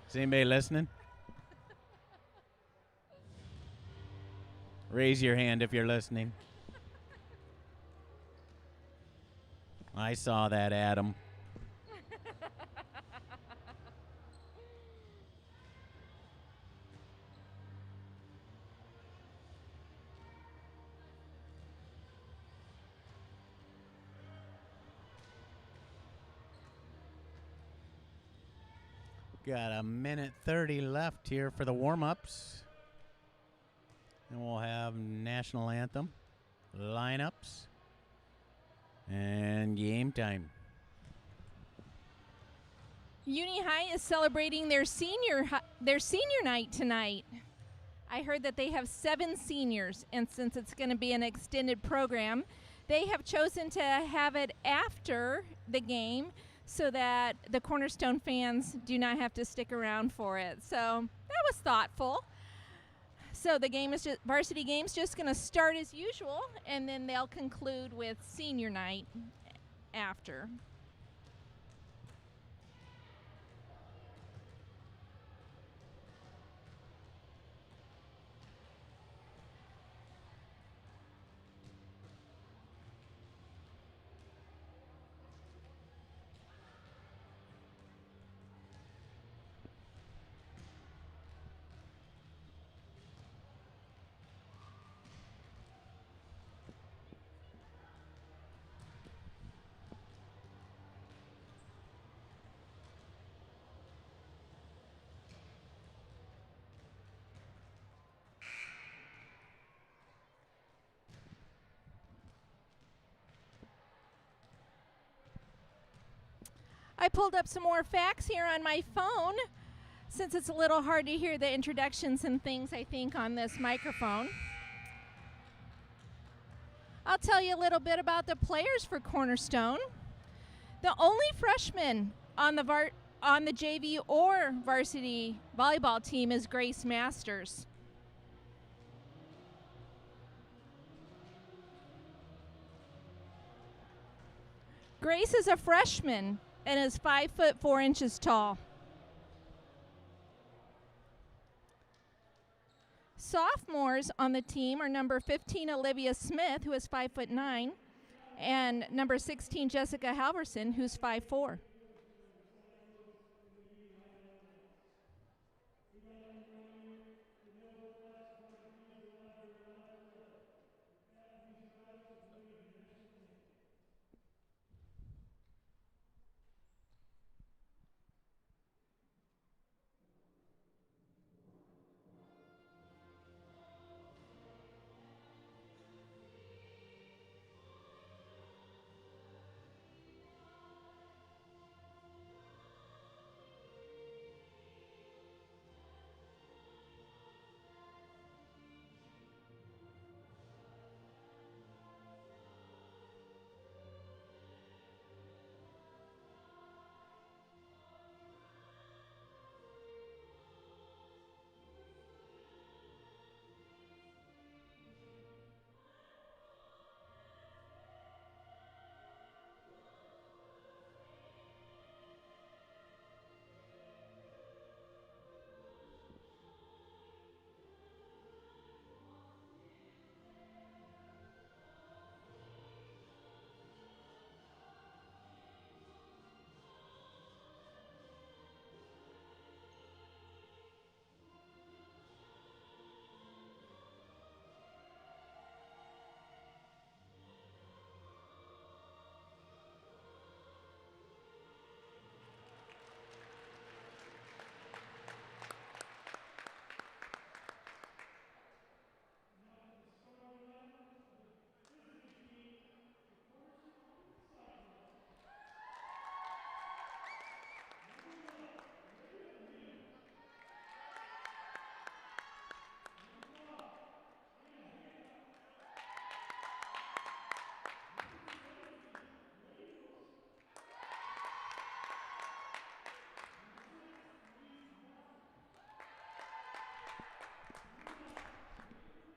Is anybody listening? Raise your hand if you're listening. I saw that, Adam. Got a minute 30 left here for the warm-ups. And we'll have national anthem, lineups, and game time. Uni High is celebrating their senior night tonight. I heard that they have 7 seniors, and since it's going to be an extended program, they have chosen to have it after the game so that the Cornerstone fans do not have to stick around for it. So that was thoughtful. So the game is just, varsity game's just going to start as usual, and then they'll conclude with senior night after. I pulled up some more facts here on my phone since it's a little hard to hear the introductions and things, I think, on this microphone. I'll tell you a little bit about the players for Cornerstone. The only freshman on the JV or varsity volleyball team is Grace Masters. Grace is a freshman and is 5'4" tall. Sophomores on the team are number 15, Olivia Smith, who is 5'9", and number 16, Jessica Halverson, who's 5'4".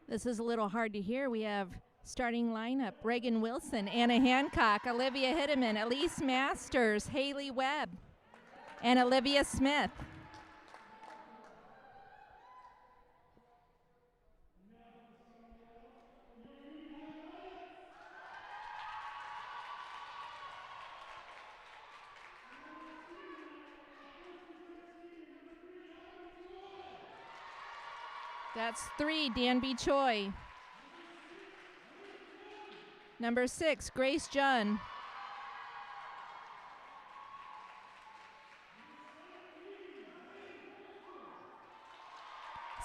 This is a little hard to hear. We have Starting lineup, Reagan Wilson, Anna Hancock, Olivia Hideman, Elise Masters, Haley Webb, and Olivia Smith. That's 3, Danby Choi. Number 6, Grace Junn.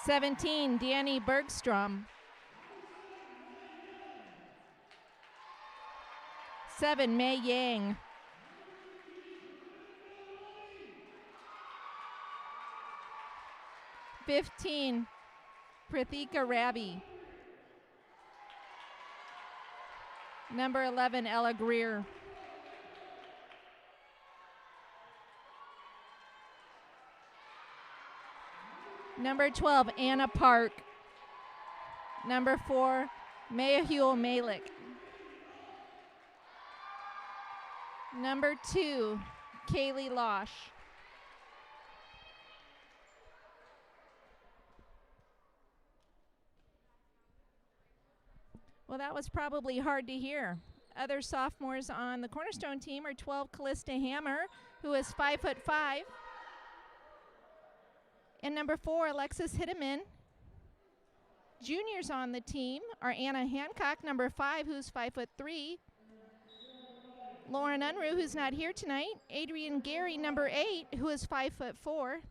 (17) Danny Bergstrom. 7, Mei Yang. 15, Prithika Ravi. Number 11, Ella Greer. Number 12, Anna Park. Number 4, Mayahul Malik. Number 2, Kaylee Losh. Well, that was probably hard to hear. Other sophomores on the Cornerstone team are 12, Callista Hammer, who is 5'5", and number 4, Alexis Hideman. Juniors on the team are Anna Hancock, number 5, who's 5'3", Lauren Unruh, who's not here tonight, Adrian Gary, number 8, who is 5'4",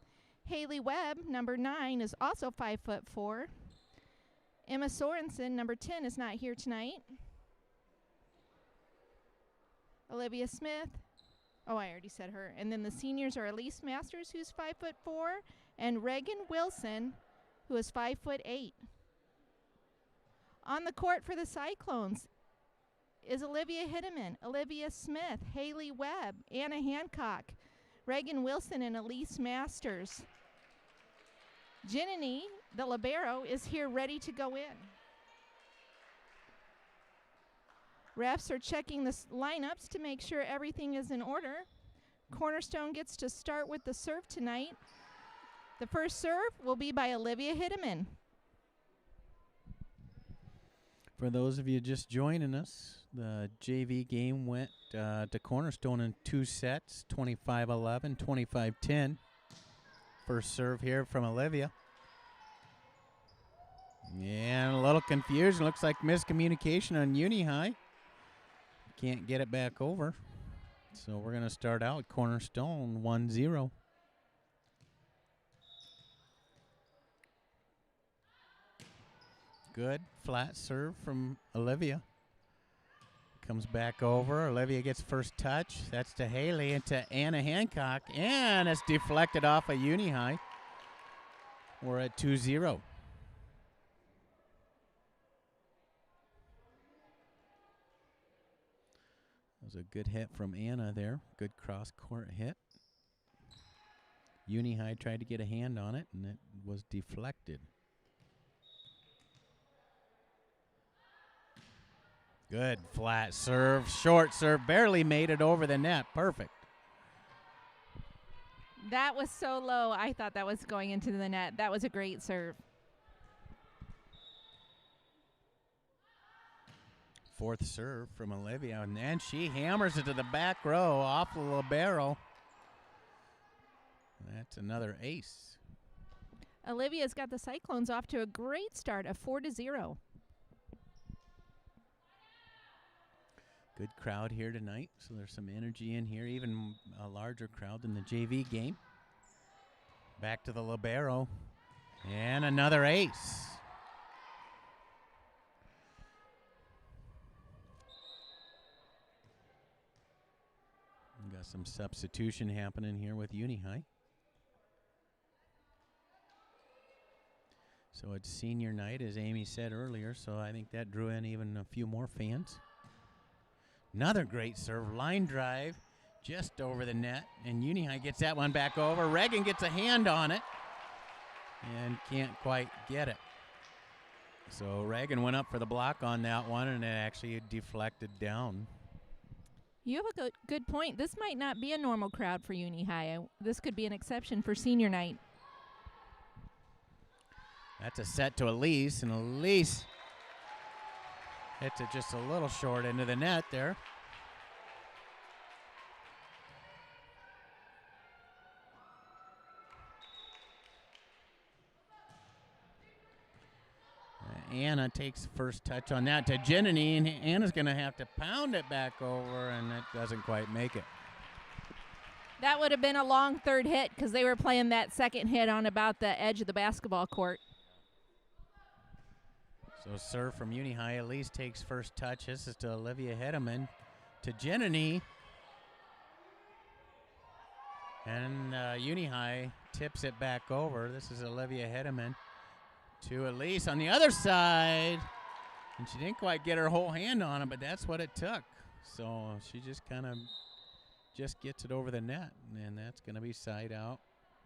Haley Webb, number 9, is also 5'4", Emma Sorensen, number 10, is not here tonight. Olivia Smith. Oh, I already said her. And then the seniors are Elise Masters, who's 5'4", and Reagan Wilson, who is 5'8". On the court for the Cyclones is Olivia Hideman, Olivia Smith, Haley Webb, Anna Hancock, Reagan Wilson, and Elise Masters. Jenny, the libero, is here ready to go in. Refs are checking the lineups to make sure everything is in order. Cornerstone gets to start with the serve tonight. The first serve will be by Olivia Hideman. For those of you just joining us, the JV game went to Cornerstone in 2 sets, 25-11, 25-10. First serve here from Olivia. And a little confusion. Looks like miscommunication on Uni High. Can't get it back over. So we're going to start out Cornerstone 1-0. Good flat serve from Olivia. Comes back over. Olivia gets first touch. That's to Haley and to Anna Hancock. And it's deflected off of Uni High. We're at 2-0. That was a good hit from Anna there. Good cross-court hit. Uni High tried to get a hand on it, and it was deflected. Good flat serve, short serve, barely made it over the net. Perfect. That was so low, I thought that was going into the net. That was a great serve. Fourth serve from Olivia, and then she hammers it to the back row off the libero. That's another ace. Olivia's got the Cyclones off to a great start of 4-0. Good crowd here tonight, so there's some energy in here, even a larger crowd than the JV game. Back to the libero, and another ace. We got some substitution happening here with Uni High. So it's senior night, as Amy said earlier, so I think that drew in even a few more fans. Another great serve, line drive, just over the net, and Uni High gets that one back over. Reagan gets a hand on it and can't quite get it. So Reagan went up for the block on that one, and it actually deflected down. You have a good point. This might not be a normal crowd for Uni High. This could be an exception for senior night. That's a set to Elise, and Elise hits it just a little short into the net there. Anna takes first touch on that to Jenny, and Anna's going to have to pound it back over, and it doesn't quite make it. That would have been a long third hit because they were playing that second hit on about the edge of the basketball court. So serve from Uni High. Elise takes first touch. This is to Olivia Hedeman to Jenny. And Uni High tips it back over. This is Olivia Hedeman to Elise on the other side. And she didn't quite get her whole hand on it, but that's what it took. So she just kind of just gets it over the net, and that's going to be side out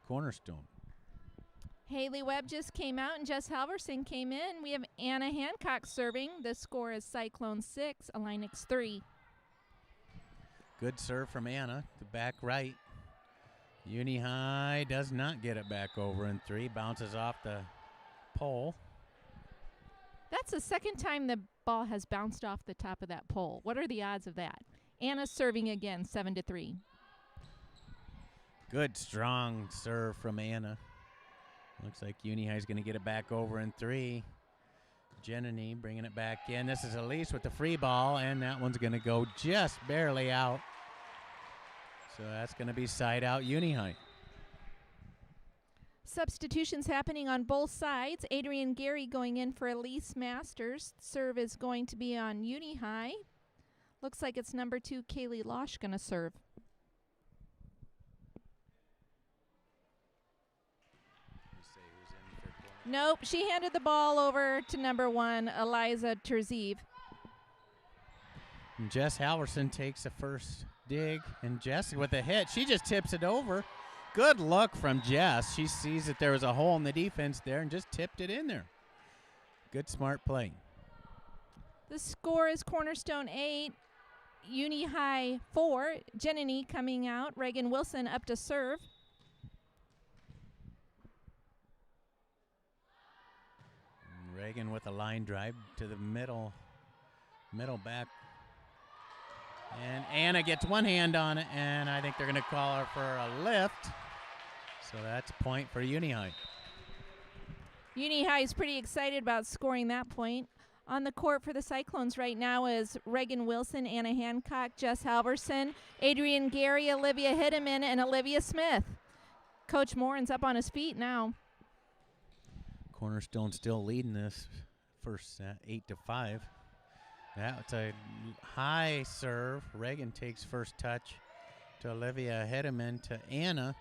Cornerstone. Haley Webb just came out, and Jess Halverson came in. We have Anna Hancock serving. The score is Cyclone 6, Illinois 3. Good serve from Anna, the back right. Uni High does not get it back over in 3. Bounces off the pole. That's the second time the ball has bounced off the top of that pole. What are the odds of that? Anna's serving again, 7-3. Good, strong serve from Anna. Looks like Uni High's going to get it back over in 3. Jenny bringing it back in. This is Elise with the free ball, and that one's going to go just barely out. So that's going to be side out Uni High. Substitutions happening on both sides. Adrian Gary going in for Elise Masters. Serve is going to be on Uni High. Looks like it's number 2, Kaylee Losh, going to serve. Nope, she handed the ball over to number 1, Eliza Terzeev. And Jess Halverson takes the first dig, and Jess with a hit. She just tips it over. Good luck from Jess. She sees that there was a hole in the defense there and just tipped it in there. Good, smart play. The score is Cornerstone 8, Uni High 4. Jenny coming out. Reagan Wilson up to serve. And Reagan with a line drive to the middle back. And Anna gets one hand on it, and I think they're going to call her for a lift. So that's a point for Uni High. Uni High is pretty excited about scoring that point. On the court for the Cyclones right now is Reagan Wilson, Anna Hancock, Jess Halverson, Adrian Gary, Olivia Hideman, and Olivia Smith. Coach Morin's up on his feet now. Cornerstone still leading this first set, 8-5. That's a high serve. Reagan takes first touch to Olivia Hedeman to Anna.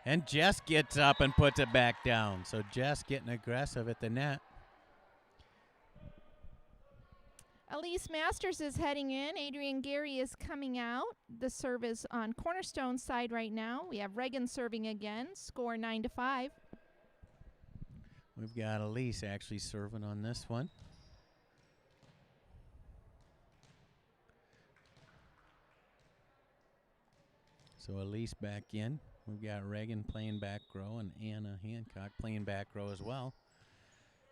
And Jess gets up and puts it back down. So Jess getting aggressive at the net. Elise Masters is heading in. Adrian Gary is coming out. The serve is on Cornerstone's side right now. We have Reagan serving again. Score 9-5. We've got Elise actually serving on this one. So Elise back in. We've got Reagan playing back row and Anna Hancock playing back row as well.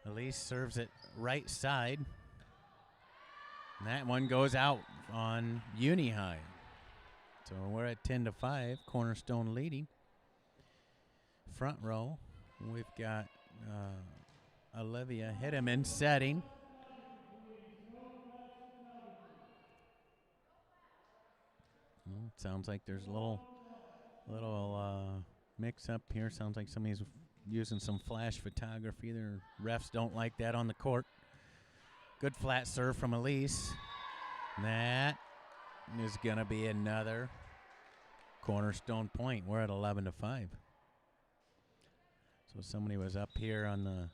Elise serves it right side. And that one goes out on Uni High. So we're at 10-5, Cornerstone leading. Front row, we've got Olivia Hideman setting. Well, it sounds like there's a little mix up here. Sounds like somebody's using some flash photography. Their refs don't like that on the court. Good flat serve from Elise. That is going to be another Cornerstone point. We're at 11-5. So somebody was up here on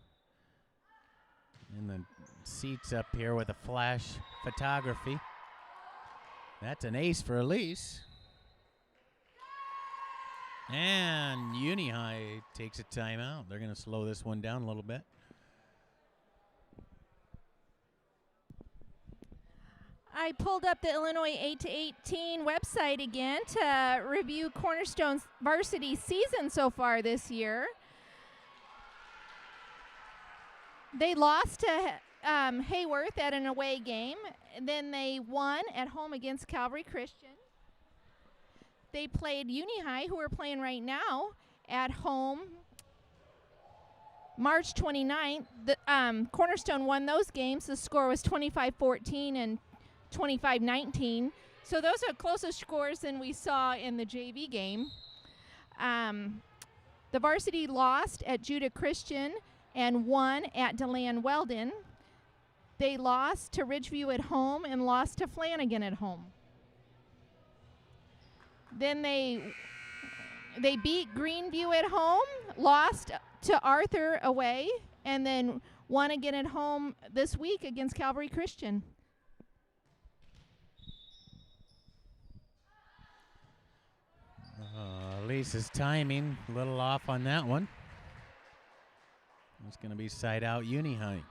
in the seats up here with a flash photography. That's an ace for Elise. And Uni High takes a timeout. They're going to slow this one down a little bit. I pulled up the Illinois 8-18 website again to review Cornerstone's varsity season so far this year. They lost to Hayworth at an away game. Then they won at home against Calvary Christian. They played Uni High, who are playing right now, at home March 29th. Cornerstone won those games. The score was 25-14 and 25-19. So those are closer scores than we saw in the JV game. The varsity lost at Judah Christian and won at DeLand Weldon. They lost to Ridgeview at home and lost to Flanagan at home. Then they beat Greenview at home, lost to Arthur away, and then won again at home this week against Calvary Christian. Elise's timing a little off on that one. It's going to be side out Uni High.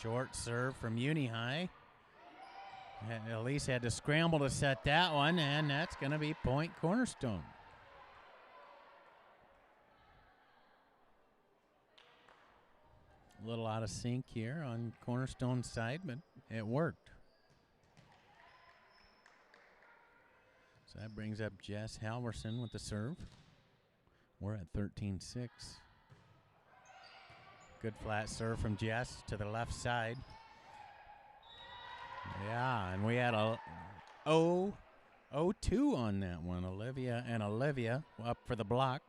Short serve from Uni High. Elise had to scramble to set that one, and that's going to be point Cornerstone. A little out of sync here on Cornerstone's side, but it worked. So that brings up Jess Halverson with the serve. We're at 13-6. Good flat serve from Jess to the left side. Yeah, and we had a 0-2 on that one. Olivia up for the block.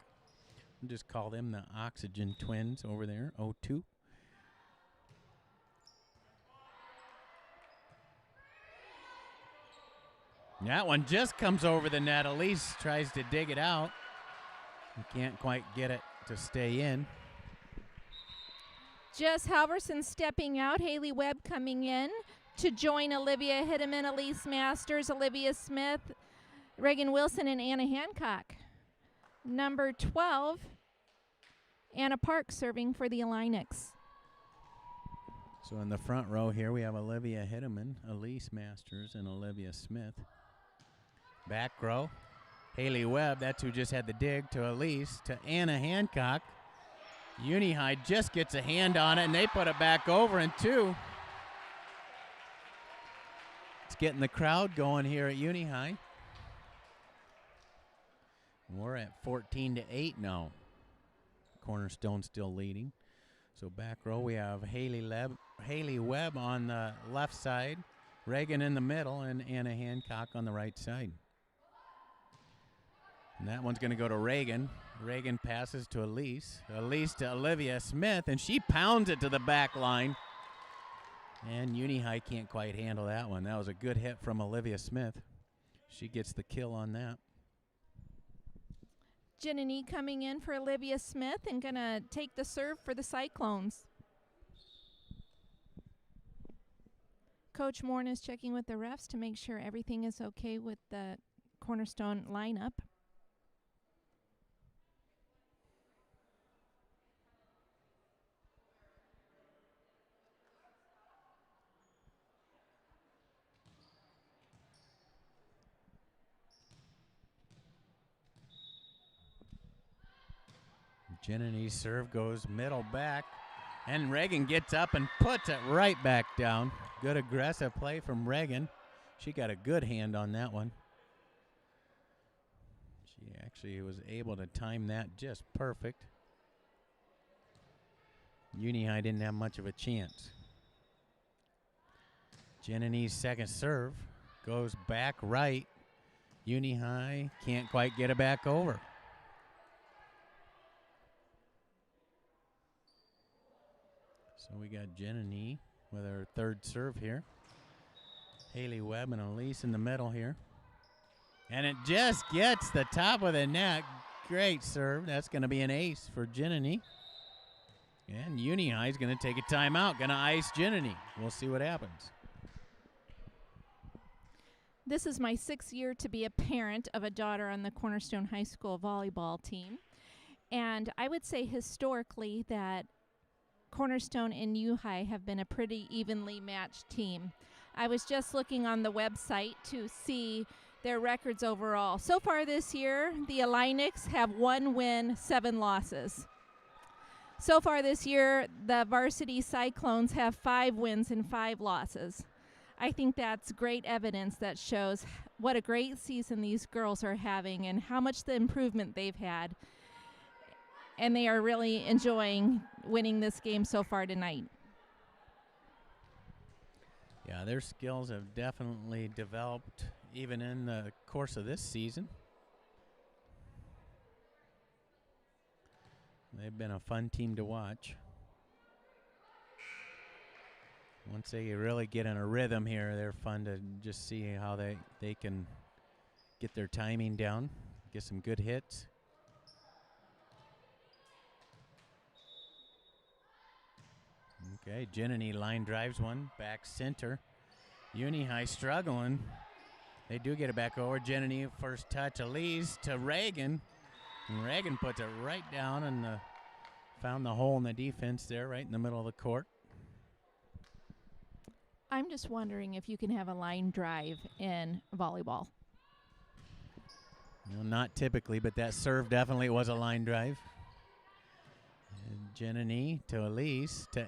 We'll just call them the Oxygen Twins over there, 0-2. That one just comes over the net. Elise tries to dig it out. You can't quite get it to stay in. Jess Halverson stepping out. Haley Webb coming in to join Olivia Hideman, Elise Masters, Olivia Smith, Reagan Wilson, and Anna Hancock. Number 12, Anna Park serving for the Illinics. So in the front row here, we have Olivia Hideman, Elise Masters, and Olivia Smith. Back row, Haley Webb, that's who just had the dig, to Elise, to Anna Hancock. Uni High just gets a hand on it, and they put it back over in two. It's getting the crowd going here at Uni High. We're at 14-8 now. Cornerstone still leading. So back row, we have Haley Webb on the left side, Reagan in the middle, and Anna Hancock on the right side. And that one's going to go to Reagan. Reagan passes to Elise. Elise to Olivia Smith, and she pounds it to the back line. And Uni High can't quite handle that one. That was a good hit from Olivia Smith. She gets the kill on that. Jenny coming in for Olivia Smith and going to take the serve for the Cyclones. Coach Morn is checking with the refs to make sure everything is okay with the Cornerstone lineup. Jenny's serve goes middle back, and Reagan gets up and puts it right back down. Good aggressive play from Reagan. She got a good hand on that one. She actually was able to time that just perfect. Uni High didn't have much of a chance. Jenny's second serve goes back right. Uni High can't quite get it back over. So we got Jenny with her third serve here. Haley Webb and Elise in the middle here. And it just gets the top of the net. Great serve. That's going to be an ace for Jenny. And Uni High is going to take a timeout. Going to ice Jenny. We'll see what happens. This is my 6th year to be a parent of a daughter on the Cornerstone High School volleyball team. And I would say historically that Cornerstone and U-High have been a pretty evenly matched team. I was just looking on the website to see their records overall. So far this year, the Illinics have 1 win, 7 losses. So far this year, the Varsity Cyclones have 5 wins and 5 losses. I think that's great evidence that shows what a great season these girls are having and how much the improvement they've had. And they are really enjoying winning this game so far tonight. Yeah, their skills have definitely developed even in the course of this season. They've been a fun team to watch. Once they really get in a rhythm here, they're fun to just see how they can get their timing down, get some good hits. Okay, Jennany line drives one, back center. Uni-High struggling. They do get it back over. Jennany first touch, Elise to Reagan. And Reagan puts it right down and found the hole in the defense there, right in the middle of the court. I'm just wondering if you can have a line drive in volleyball. Well, not typically, but that serve definitely was a line drive. Jennany to Elise to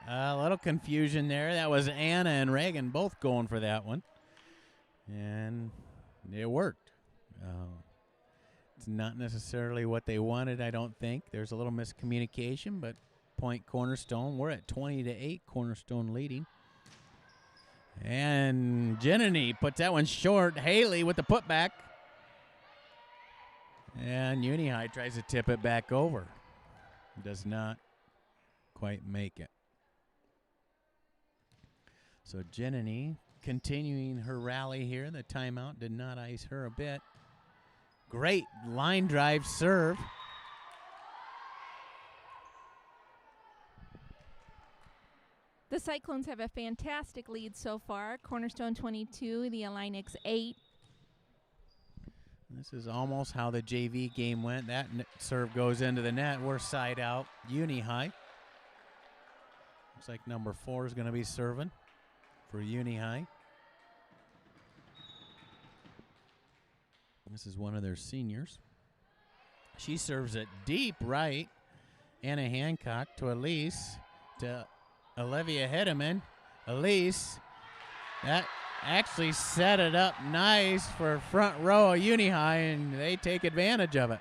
a little confusion there. That was Anna and Reagan both going for that one. And it worked. It's not necessarily what they wanted, I don't think. There's a little miscommunication, but point Cornerstone. We're at 20-8, Cornerstone leading. And Jennany puts that one short. Haley with the putback. And Uni-High tries to tip it back over. Does not quite make it. So Jennany continuing her rally here. The timeout did not ice her a bit. Great line drive serve. The Cyclones have a fantastic lead so far. Cornerstone 22, the Illinics 8. This is almost how the JV game went. That serve goes into the net. We're side out, Uni-High. Looks like number 4 is going to be serving for Uni-High. This is one of their seniors. She serves it deep right. Anna Hancock to Elise, to Olivia Hideman. Elise, that actually set it up nice for front row of Uni-High, and they take advantage of it.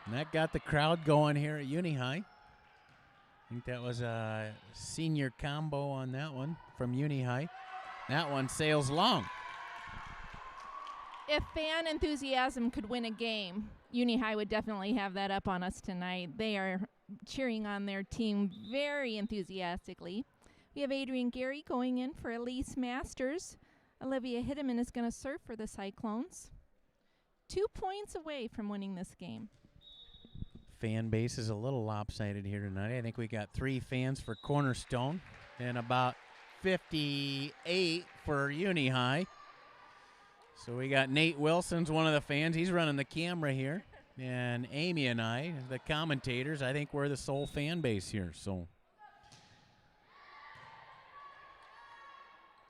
And that got the crowd going here at Uni-High. I think that was a senior combo on that one from Uni-High. That one sails long. If fan enthusiasm could win a game, Uni-High would definitely have that up on us tonight. They are cheering on their team very enthusiastically. We have Adrian Gary going in for Elise Masters. Olivia Hideman is going to serve for the Cyclones. 2 points away from winning this game. Fan base is a little lopsided here tonight. I think we got 3 fans for Cornerstone and about 58 for Uni-High. So we got Nate Wilson's one of the fans. He's running the camera here. And Amy and I, the commentators, I think we're the sole fan base here. So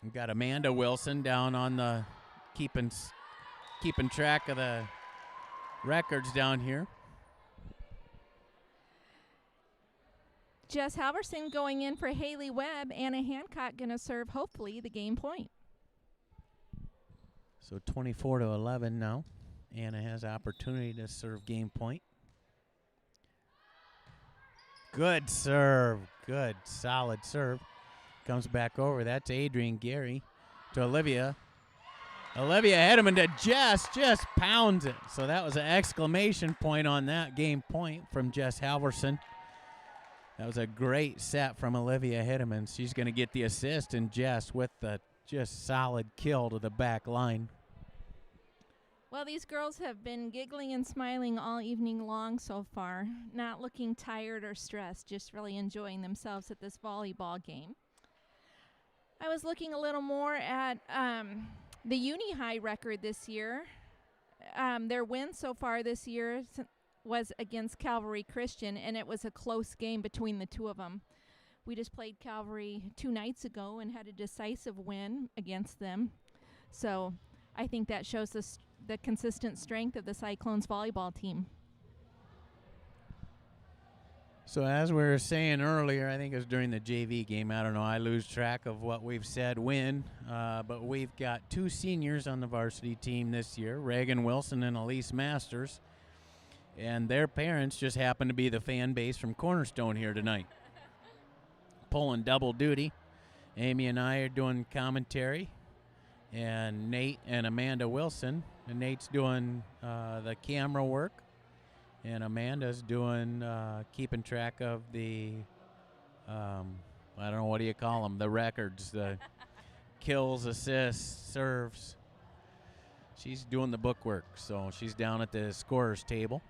we've got Amanda Wilson down on the keeping track of the records down here. Jess Halverson going in for Haley Webb. Anna Hancock going to serve, hopefully, the game point. So 24-11 now. Anna has opportunity to serve game point. Good serve. Good, solid serve. Comes back over. That's Adrian Gary to Olivia. Olivia Hedman to Jess. Just pounds it. So that was an exclamation point on that game point from Jess Halverson. That was a great set from Olivia Hedman. She's going to get the assist, and Jess with the just solid kill to the back line. Well, these girls have been giggling and smiling all evening long so far, not looking tired or stressed, just really enjoying themselves at this volleyball game. I was looking a little more at the Uni High record this year. Their win so far this year was against Calvary Christian, and it was a close game between the two of them. We just played Calvary 2 nights ago and had a decisive win against them. So I think that shows the consistent strength of the Cyclones volleyball team. So as we were saying earlier, I think it was during the JV game, I don't know, I lose track of what we've said when, but we've got 2 seniors on the varsity team this year, Reagan Wilson and Elise Masters, and their parents just happen to be the fan base from Cornerstone here tonight. Pulling double duty. Amy and I are doing commentary, and Nate and Amanda Wilson, and Nate's doing the camera work. And Amanda's doing, keeping track of the, I don't know, what do you call them, the records, the kills, assists, serves. She's doing the bookwork, so she's down at the scorer's table.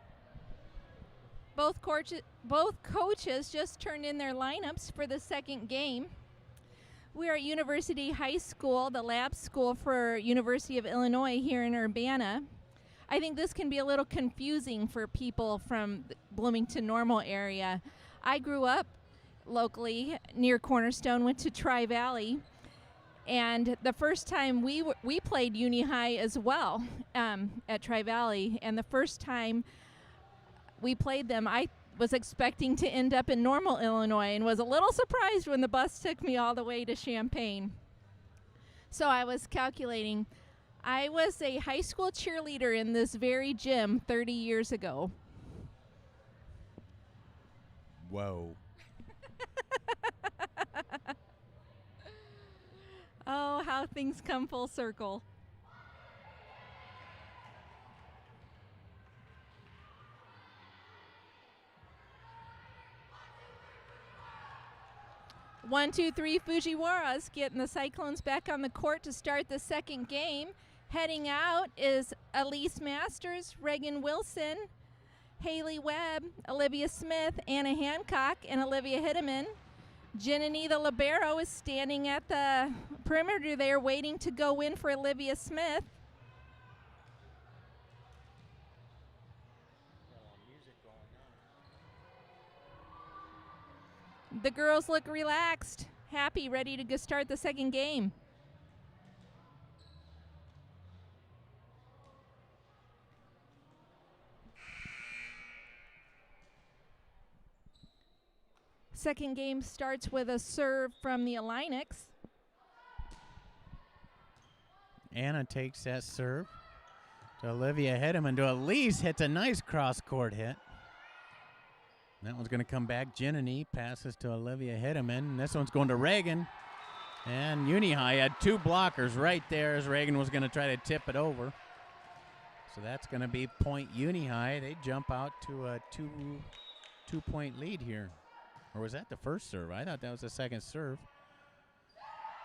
Both coaches just turned in their lineups for the second game. We are at University High School, the lab school for University of Illinois here in Urbana. I think this can be a little confusing for people from the Bloomington-Normal area. I grew up locally near Cornerstone, went to Tri-Valley, and the first time we played Uni High as well at Tri-Valley, and the first time we played them, I was expecting to end up in Normal, Illinois, and was a little surprised when the bus took me all the way to Champaign. So I was calculating. I was a high school cheerleader in this very gym 30 years ago. Whoa. Oh, how things come full circle. One, two, three, Fujiwara's getting the Cyclones back on the court to start the second game. Heading out is Elise Masters, Reagan Wilson, Haley Webb, Olivia Smith, Anna Hancock, and Olivia Hitteman. Jenny, the libero, is standing at the perimeter there waiting to go in for Olivia Smith. The girls look relaxed, happy, ready to go start the second game. Second game starts with a serve from the Illinics. Anna takes that serve to Olivia Hitteman. To Elise, hits a nice cross-court hit. That one's going to come back. Jenny passes to Olivia Hitteman. This one's going to Reagan. And Uni High had 2 blockers right there as Reagan was going to try to tip it over. So that's going to be point Uni High. They jump out to a two-point lead here. Or was that the first serve? I thought that was the second serve.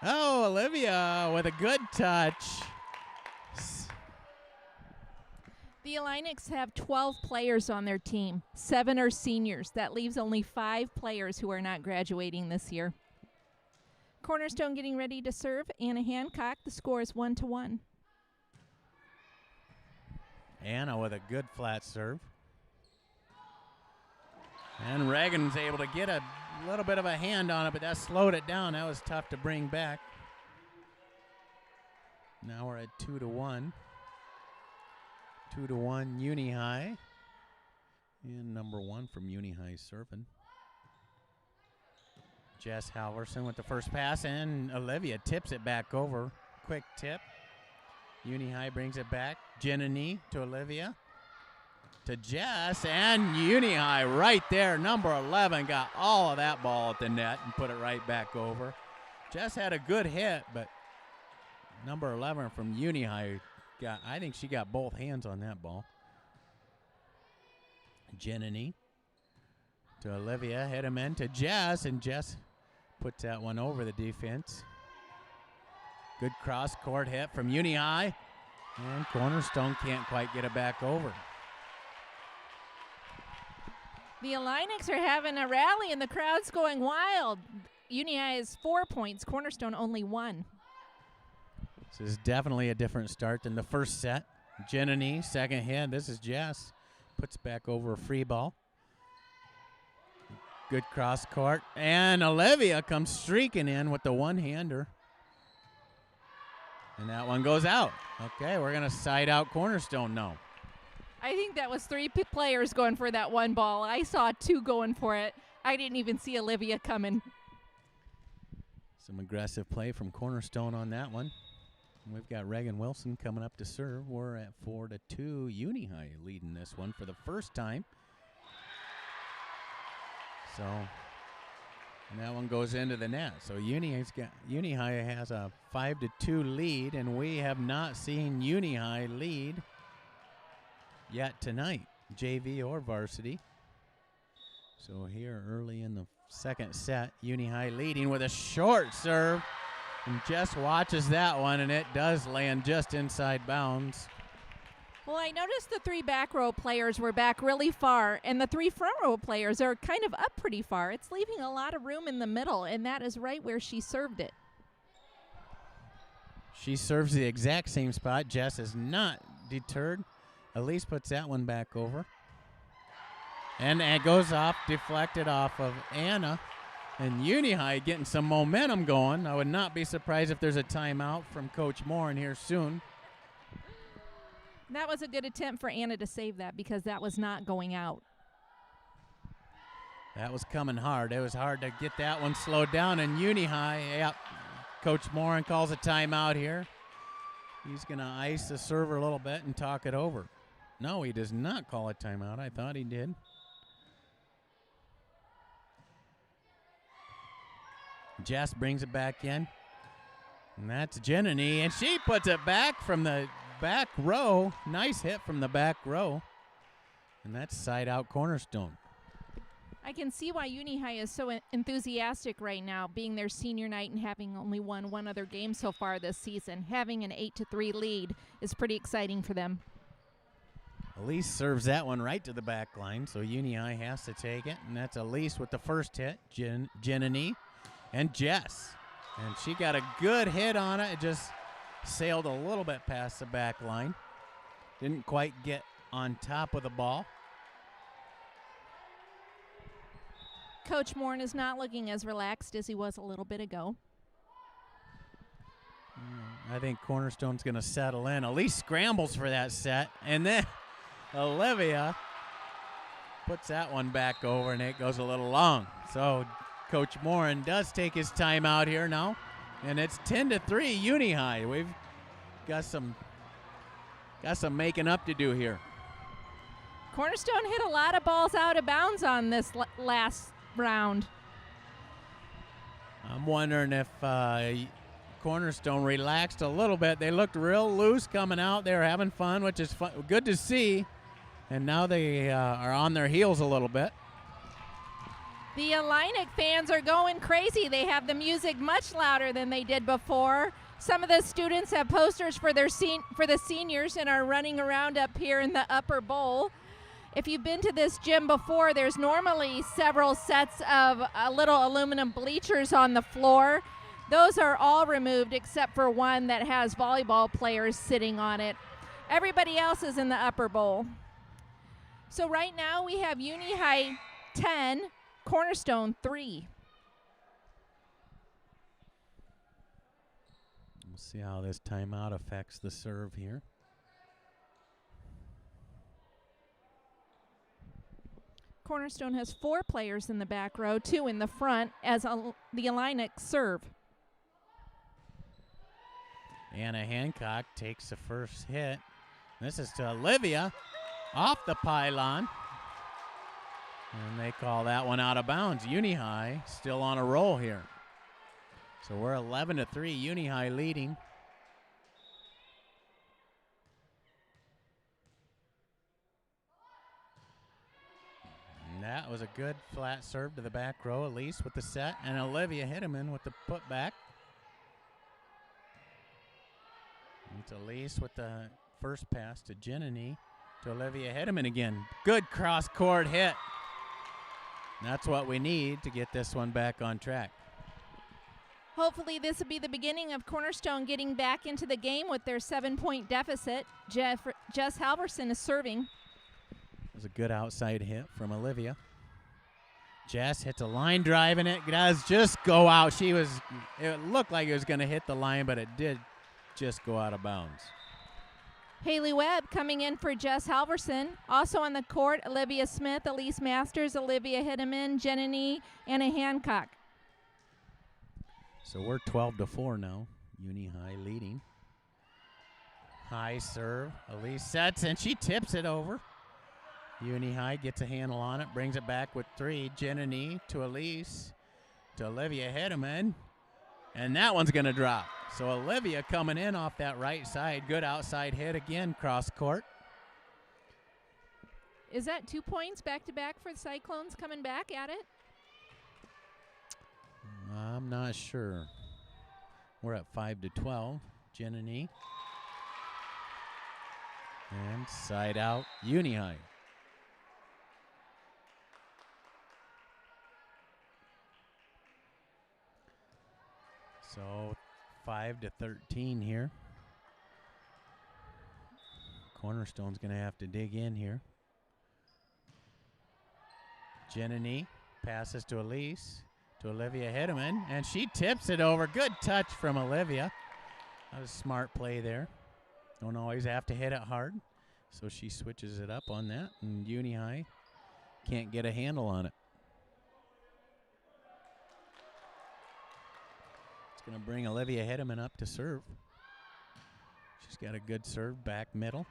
Oh, Olivia with a good touch. The Illinics have 12 players on their team. 7 are seniors. That leaves only 5 players who are not graduating this year. Cornerstone getting ready to serve. Anna Hancock. The score is 1-1. Anna with a good flat serve. And Reagan's able to get a little bit of a hand on it, but that slowed it down. That was tough to bring back. Now we're at 2-1. 2-1 Uni High. And number 1 from Uni High serving. Jess Halverson with the first pass, and Olivia tips it back over. Quick tip. Uni High brings it back. Jenny to Olivia. To Jess, and Uni High right there. Number 11 got all of that ball at the net and put it right back over. Jess had a good hit, but number 11 from Uni High I think she got both hands on that ball. Jenny to Olivia, hit him in to Jess, and Jess puts that one over the defense. Good cross-court hit from Uni High, and Cornerstone can't quite get it back over. The Illinics are having a rally, and the crowd's going wild. Uni High is 4 points. Cornerstone only 1. This is definitely a different start than the first set. Jenny, second hit. This is Jess. Puts back over a free ball. Good cross court. And Olivia comes streaking in with the one-hander. And that one goes out. Okay, we're going to side out Cornerstone now. I think that was 3 players going for that one ball. I saw 2 going for it. I didn't even see Olivia coming. Some aggressive play from Cornerstone on that one. We've got Reagan Wilson coming up to serve. We're at 4-2. Uni High leading this one for the first time. So, and that one goes into the net. So Uni High has a 5-2 lead, and we have not seen Uni High lead yet tonight, JV or varsity. So here early in the second set, Uni High leading with a short serve. And Jess watches that one, and it does land just inside bounds. Well, I noticed the 3 back row players were back really far, and the 3 front row players are kind of up pretty far. It's leaving a lot of room in the middle, and that is right where she served it. She serves the exact same spot. Jess is not deterred. Elise puts that one back over. And it goes off, deflected off of Anna. And Uni High getting some momentum going. I would not be surprised if there's a timeout from Coach Morin here soon. That was a good attempt for Anna to save that because that was not going out. That was coming hard. It was hard to get that one slowed down. And Uni High, yep, Coach Morin calls a timeout here. He's going to ice the server a little bit and talk it over. No, he does not call a timeout. I thought he did. Jess brings it back in. And that's Jenny, and she puts it back from the back row. Nice hit from the back row. And that's side out Cornerstone. I can see why Uni High is so enthusiastic right now, being their senior night and having only won one other game so far this season. Having an 8-3 lead is pretty exciting for them. Elise serves that one right to the back line, so Uni High has to take it. And that's Elise with the first hit, Jenny. And Jess. And she got a good hit on it. It just sailed a little bit past the back line. Didn't quite get on top of the ball. Coach Morin is not looking as relaxed as he was a little bit ago. I think Cornerstone's going to settle in. Elise scrambles for that set. And then Olivia puts that one back over, and it goes a little long. So Coach Morin does take his time out here now, and it's 10-3 Uni High. We've got some making up to do here. Cornerstone hit a lot of balls out of bounds on this last round. I'm wondering if Cornerstone relaxed a little bit. They looked real loose coming out. They were having fun, which is good to see, and now they are on their heels a little bit. The Illinic fans are going crazy. They have the music much louder than they did before. Some of the students have posters for the seniors and are running around up here in the upper bowl. If you've been to this gym before, there's normally several sets of little aluminum bleachers on the floor. Those are all removed except for one that has volleyball players sitting on it. Everybody else is in the upper bowl. So right now we have Uni High 10, Cornerstone 3. We'll see how this timeout affects the serve here. Cornerstone has 4 players in the back row, 2 in the front as the Illinic serve. Anna Hancock takes the first hit. This is to Olivia off the pylon. And they call that one out of bounds. Uni High still on a roll here. So we're 11-3, Uni High leading. And that was a good flat serve to the back row. Elise with the set, and Olivia Hitteman with the putback. It's Elise with the first pass to Jenny, to Olivia Hitteman again. Good cross-court hit. And that's what we need to get this one back on track. Hopefully this will be the beginning of Cornerstone getting back into the game with their 7-point deficit. Jess Halverson is serving. It was a good outside hit from Olivia. Jess hits a line drive, and it does just go out. It looked like it was going to hit the line, but it did just go out of bounds. Haley Webb coming in for Jess Halverson. Also on the court, Olivia Smith, Elise Masters, Olivia Hideman, Jenny, Anna Hancock. So we're 12-4 now. Uni High leading. High serve. Elise sets, and she tips it over. Uni High gets a handle on it, brings it back with 3. Jenny to Elise, to Olivia Hideman, and that one's going to drop. So Olivia coming in off that right side. Good outside hit again, cross court. Is that 2 points back-to-back for the Cyclones coming back at it? I'm not sure. We're at 5-12. Jenny. And side out, Uni High. So 5-13 here. Cornerstone's going to have to dig in here. Jenny passes to Elise, to Olivia Hideman, and she tips it over. Good touch from Olivia. That was a smart play there. Don't always have to hit it hard. So she switches it up on that, and Uni High can't get a handle on it. It's going to bring Olivia Hideman up to serve. She's got a good serve back middle.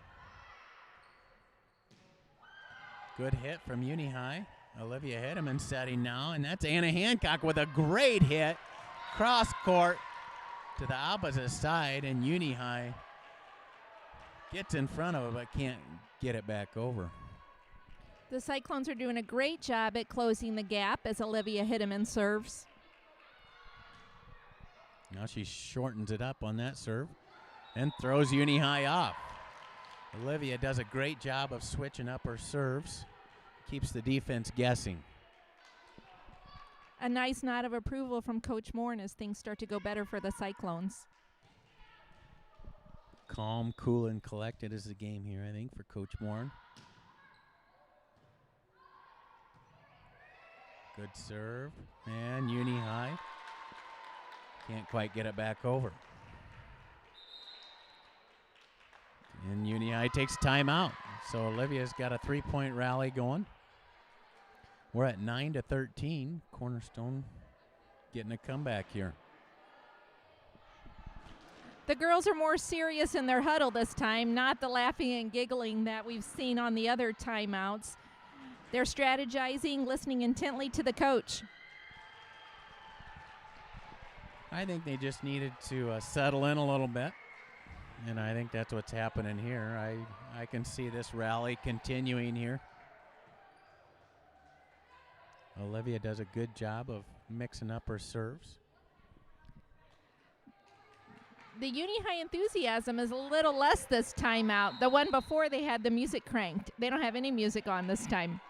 Good hit from Uni High. Olivia Hideman setting now, and that's Anna Hancock with a great hit. Cross court to the opposite side, and Uni High gets in front of it but can't get it back over. The Cyclones are doing a great job at closing the gap as Olivia Hideman serves. Now she shortens it up on that serve and throws Uni High off. Olivia does a great job of switching up her serves. Keeps the defense guessing. A nice nod of approval from Coach Moore as things start to go better for the Cyclones. Calm, cool, and collected is the game here, I think, for Coach Moore. Good serve. And Uni High can't quite get it back over. And Uni High takes timeout. So Olivia's got a 3-point rally going. We're at 9-13. Cornerstone getting a comeback here. The girls are more serious in their huddle this time, not the laughing and giggling that we've seen on the other timeouts. They're strategizing, listening intently to the coach. I think they just needed to settle in a little bit, and I think that's what's happening here. I can see this rally continuing here. Olivia does a good job of mixing up her serves. The Uni High enthusiasm is a little less this time out. The one before, they had the music cranked. They don't have any music on this time.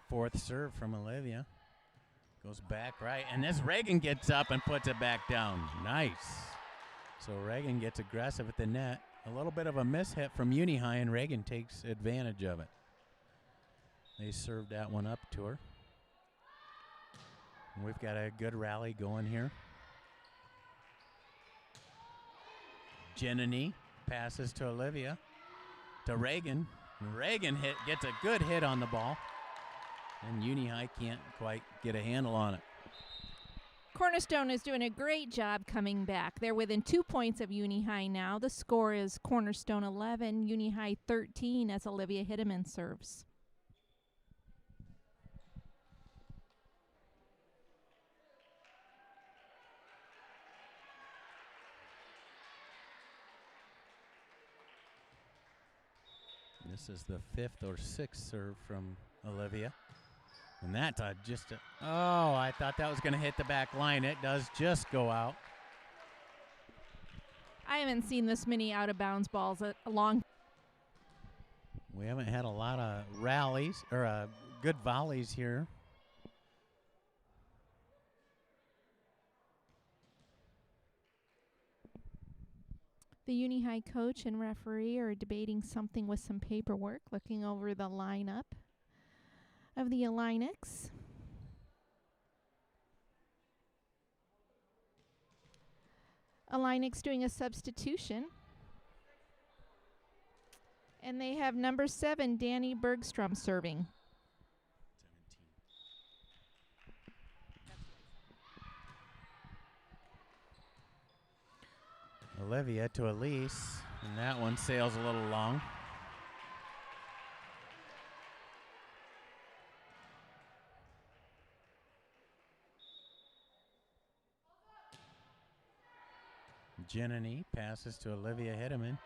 Fourth serve from Olivia. Goes back right, and this Reagan gets up and puts it back down. Nice. So Reagan gets aggressive at the net. A little bit of a mishit from Uni High, and Reagan takes advantage of it. They served that one up to her. And we've got a good rally going here. Jenny passes to Olivia, to Reagan. Reagan gets a good hit on the ball. And Uni High can't quite get a handle on it. Cornerstone is doing a great job coming back. They're within 2 points of Uni High now. The score is Cornerstone 11, Uni High 13 as Olivia Hideman serves. This is the 5th or 6th serve from Olivia. And that's oh, I thought that was going to hit the back line. It does just go out. I haven't seen this many out-of-bounds balls a long. We haven't had a lot of rallies or good volleys here. The Uni High coach and referee are debating something with some paperwork, looking over the lineup of the Illinics. Illinics doing a substitution. And they have number 7, Danny Bergstrom, serving. 17. Olivia to Elise, and that one sails a little long. Jenny passes to Olivia Hideman.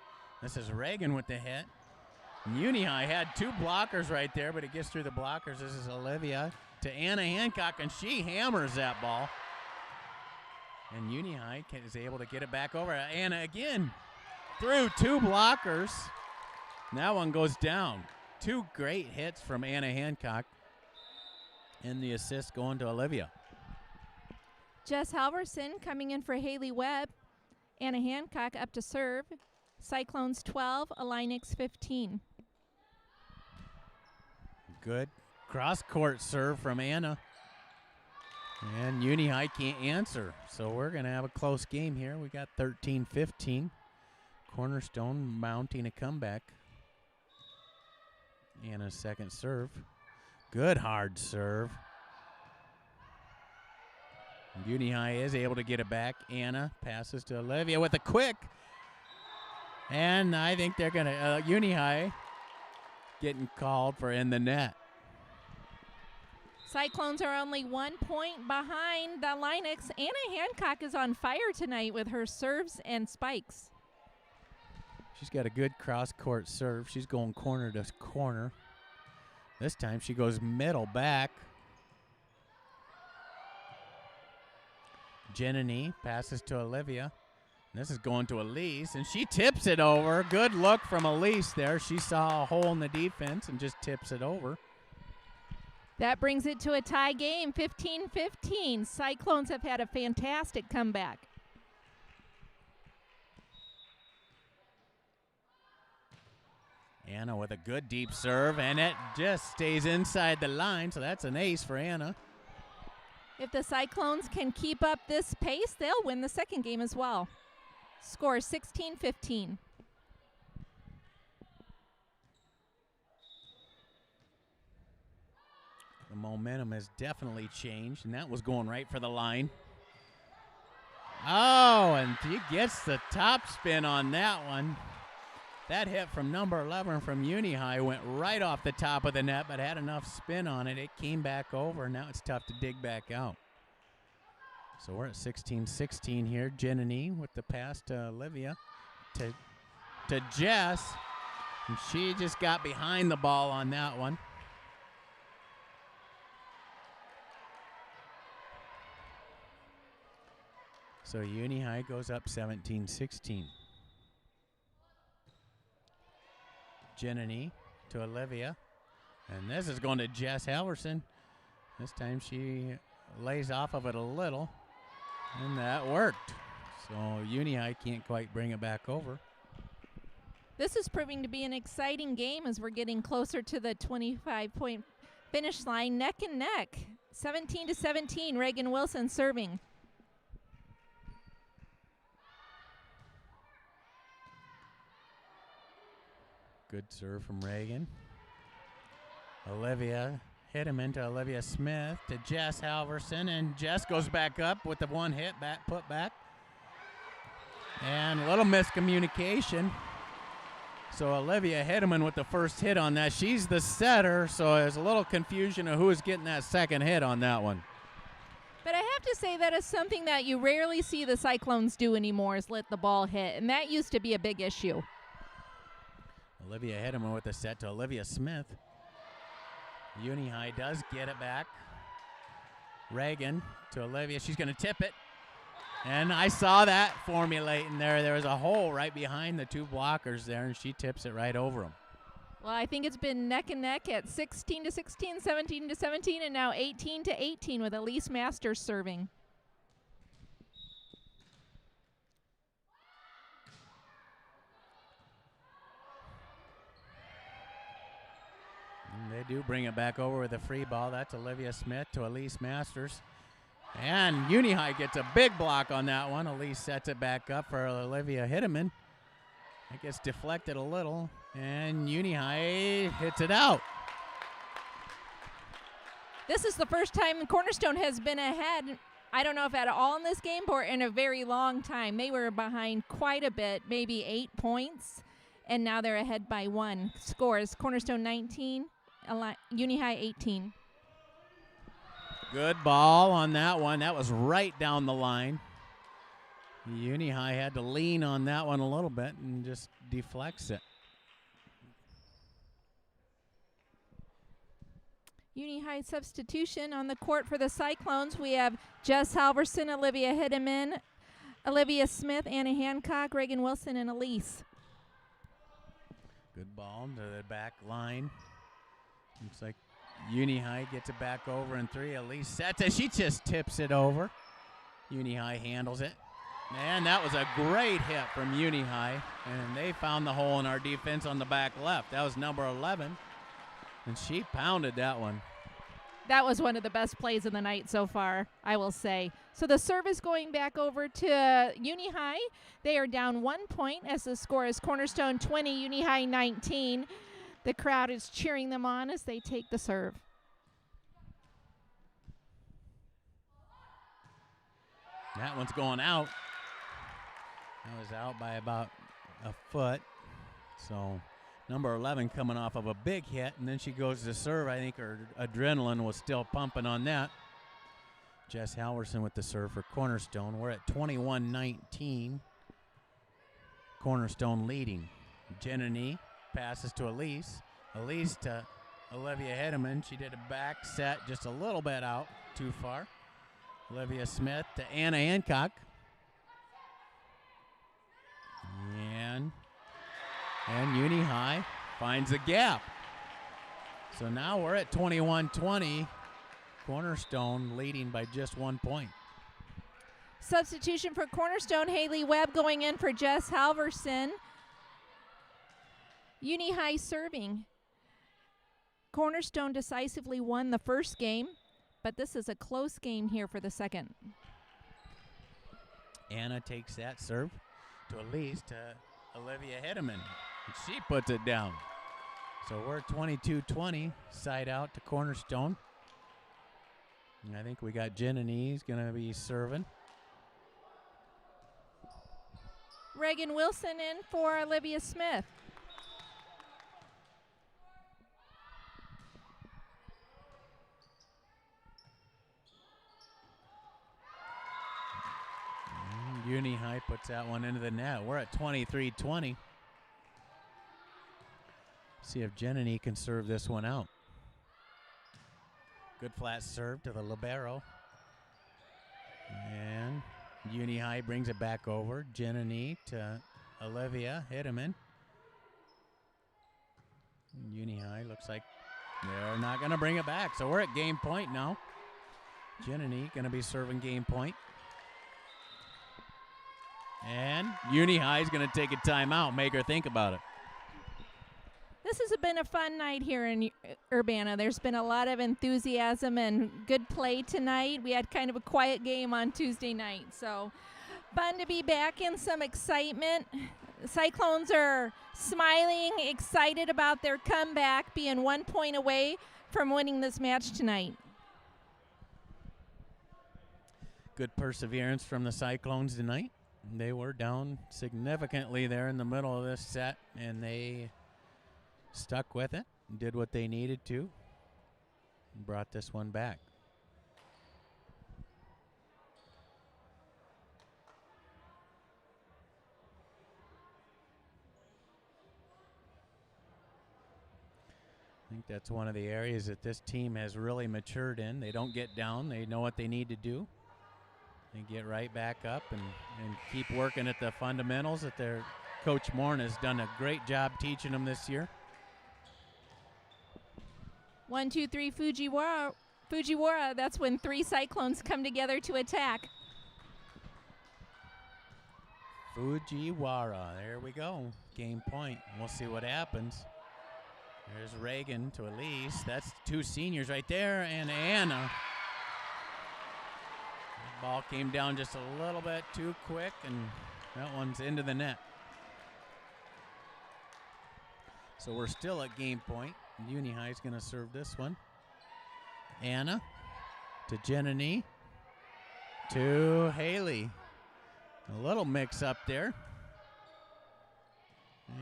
This is Reagan with the hit. Uni High had 2 blockers right there, but it gets through the blockers. This is Olivia to Anna Hancock, and she hammers that ball. And Uni High is able to get it back over. Anna again through 2 blockers. And that one goes down. 2 great hits from Anna Hancock. And the assist going to Olivia. Jess Halverson coming in for Haley Webb. Anna Hancock up to serve. Cyclones 12, Illinics 15. Good cross-court serve from Anna. And Uni High can't answer. So we're going to have a close game here. We got 13-15. Cornerstone mounting a comeback. Anna's second serve. Good hard serve. Uni High is able to get it back. Anna passes to Olivia with a quick. And I think they're going to, Uni High getting called for in the net. Cyclones are only 1 point behind the Illinics. Anna Hancock is on fire tonight with her serves and spikes. She's got a good cross-court serve. She's going corner to corner. This time she goes middle back. Jenny passes to Olivia. This is going to Elise, and she tips it over. Good look from Elise there. She saw a hole in the defense and just tips it over. That brings it to a tie game, 15-15. Cyclones have had a fantastic comeback. Anna with a good deep serve, and it just stays inside the line, so that's an ace for Anna. If the Cyclones can keep up this pace, they'll win the second game as well. Score 16-15. The momentum has definitely changed, and that was going right for the line. Oh, and he gets the top spin on that one. That hit from number 11 from Uni High went right off the top of the net, but had enough spin on it. It came back over, and now it's tough to dig back out. So we're at 16-16 here. Jenny with the pass to Olivia to Jess. And she just got behind the ball on that one. So Uni High goes up 17-16. Jenny to Olivia. And this is going to Jess Halverson. This time she lays off of it a little. And that worked. So Uni High can't quite bring it back over. This is proving to be an exciting game as we're getting closer to the 25-point finish line, neck and neck. 17-17, Reagan Wilson serving. Good serve from Reagan. Olivia hit him into Olivia Smith to Jess Halverson, and Jess goes back up with the one hit back, put back. And a little miscommunication. So Olivia Hideman with the first hit on that. She's the setter, so there's a little confusion of who is getting that second hit on that one. But I have to say that is something that you rarely see the Cyclones do anymore, is let the ball hit, and that used to be a big issue. Olivia Hideman with the set to Olivia Smith. Uni High does get it back. Reagan to Olivia. She's going to tip it. And I saw that formulating there. There was a hole right behind the two blockers there, and she tips it right over them. Well, I think it's been neck and neck at 16-16, 17-17, and now 18-18 with Elise Masters serving. And they do bring it back over with a free ball. That's Olivia Smith to Elise Masters. And Uni High gets a big block on that one. Elise sets it back up for Olivia Hitteman. It gets deflected a little, and Uni High hits it out. This is the first time Cornerstone has been ahead, I don't know if at all in this game or in a very long time. They were behind quite a bit, maybe 8 points, and now they're ahead by 1. Scores, Cornerstone 19, Uni High 18. Good ball on that one. That was right down the line. Uni High had to lean on that one a little bit and just deflects it. Uni High substitution on the court for the Cyclones. We have Jess Halverson, Olivia Hitteman, Olivia Smith, Anna Hancock, Reagan Wilson, and Elise. Good ball to the back line. Looks like Uni High gets it back over in 3. Elise sets it. She just tips it over. Uni High handles it. And that was a great hit from Uni High. And they found the hole in our defense on the back left. That was number 11. And she pounded that one. That was one of the best plays of the night so far, I will say. So the serve is going back over to Uni High. They are down 1 point as the score is Cornerstone 20, Uni High 19. The crowd is cheering them on as they take the serve. That one's going out. That was out by about a foot. So number 11 coming off of a big hit, and then she goes to serve. I think her adrenaline was still pumping on that. Jess Halverson with the serve for Cornerstone. We're at 21-19. Cornerstone leading. Jenny passes to Elise. Elise to Olivia Hitteman. She did a back set just a little bit out, too far. Olivia Smith to Anna Hancock. And Uni High finds a gap. So now we're at 21-20. Cornerstone leading by just 1 point. Substitution for Cornerstone, Haley Webb going in for Jess Halverson. Uni High serving. Cornerstone decisively won the first game, but this is a close game here for the second. Anna takes that serve to Elise to Olivia Hitteman. And she puts it down. So we're 22-20, side out to Cornerstone. And I think we got Jenny's going to be serving. Reagan Wilson in for Olivia Smith. Uni High puts that one into the net. We're at 23-20. See if Jenny can serve this one out. Good flat serve to the libero. And Uni High brings it back over. Jenny to Olivia Hitteman. Uni High looks like they're not going to bring it back. So we're at game point now. Jenny going to be serving game point. And Uni High is going to take a timeout, make her think about it. This has been a fun night here in Urbana. There's been a lot of enthusiasm and good play tonight. We had kind of a quiet game on Tuesday night, so fun to be back in some excitement. Cyclones are smiling, excited about their comeback, being 1 point away from winning this match tonight. Good perseverance from the Cyclones tonight. They were down significantly there in the middle of this set, and they stuck with it, did what they needed to, and brought this one back. I think think that's one of the areas that this team has really matured in. They don't get down. They know what they need to do. They get right back up and keep working at the fundamentals that their Coach Morn has done a great job teaching them this year. 1, 2, 3, Fujiwara. Fujiwara, that's when 3 Cyclones come together to attack. Fujiwara, there we go. Game point. We'll see what happens. There's Reagan to Elise. That's 2 seniors right there, and Anna. The ball came down just a little bit too quick, and that one's into the net. So we're still at game point. Uni High's going to serve this one. Anna to Jenny to Haley. A little mix up there.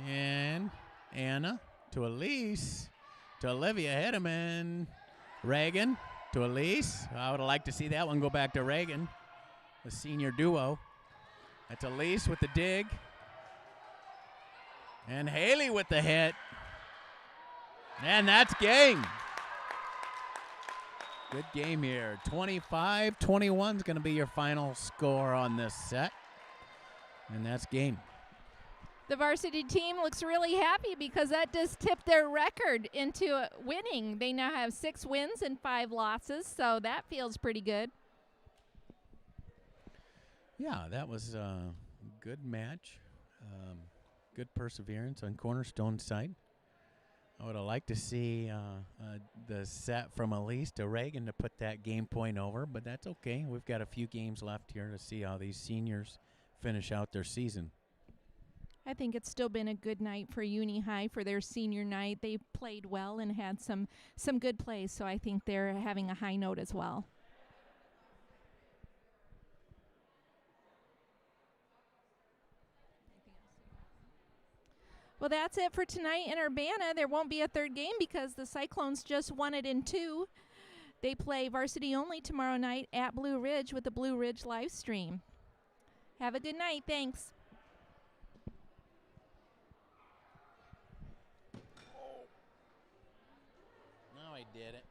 And Anna to Elise to Olivia Hedeman. Reagan to Elise. I would have liked to see that one go back to Reagan, the senior duo. That's Elise with the dig. And Haley with the hit. And that's game. Good game here. 25-21 is going to be your final score on this set. And that's game. The varsity team looks really happy because that just tipped their record into winning. They now have 6 wins and 5 losses, so that feels pretty good. Yeah, that was a good match. Good perseverance on Cornerstone's side. I would have liked to see the set from Elise to Reagan to put that game point over, but that's okay. We've got a few games left here to see how these seniors finish out their season. I think it's still been a good night for Uni High for their senior night. They played well and had some good plays, so I think they're having a high note as well. Well, that's it for tonight in Urbana. There won't be a third game because the Cyclones just won it in 2. They play varsity only tomorrow night at Blue Ridge with the Blue Ridge live stream. Have a good night. Thanks. Now I did it.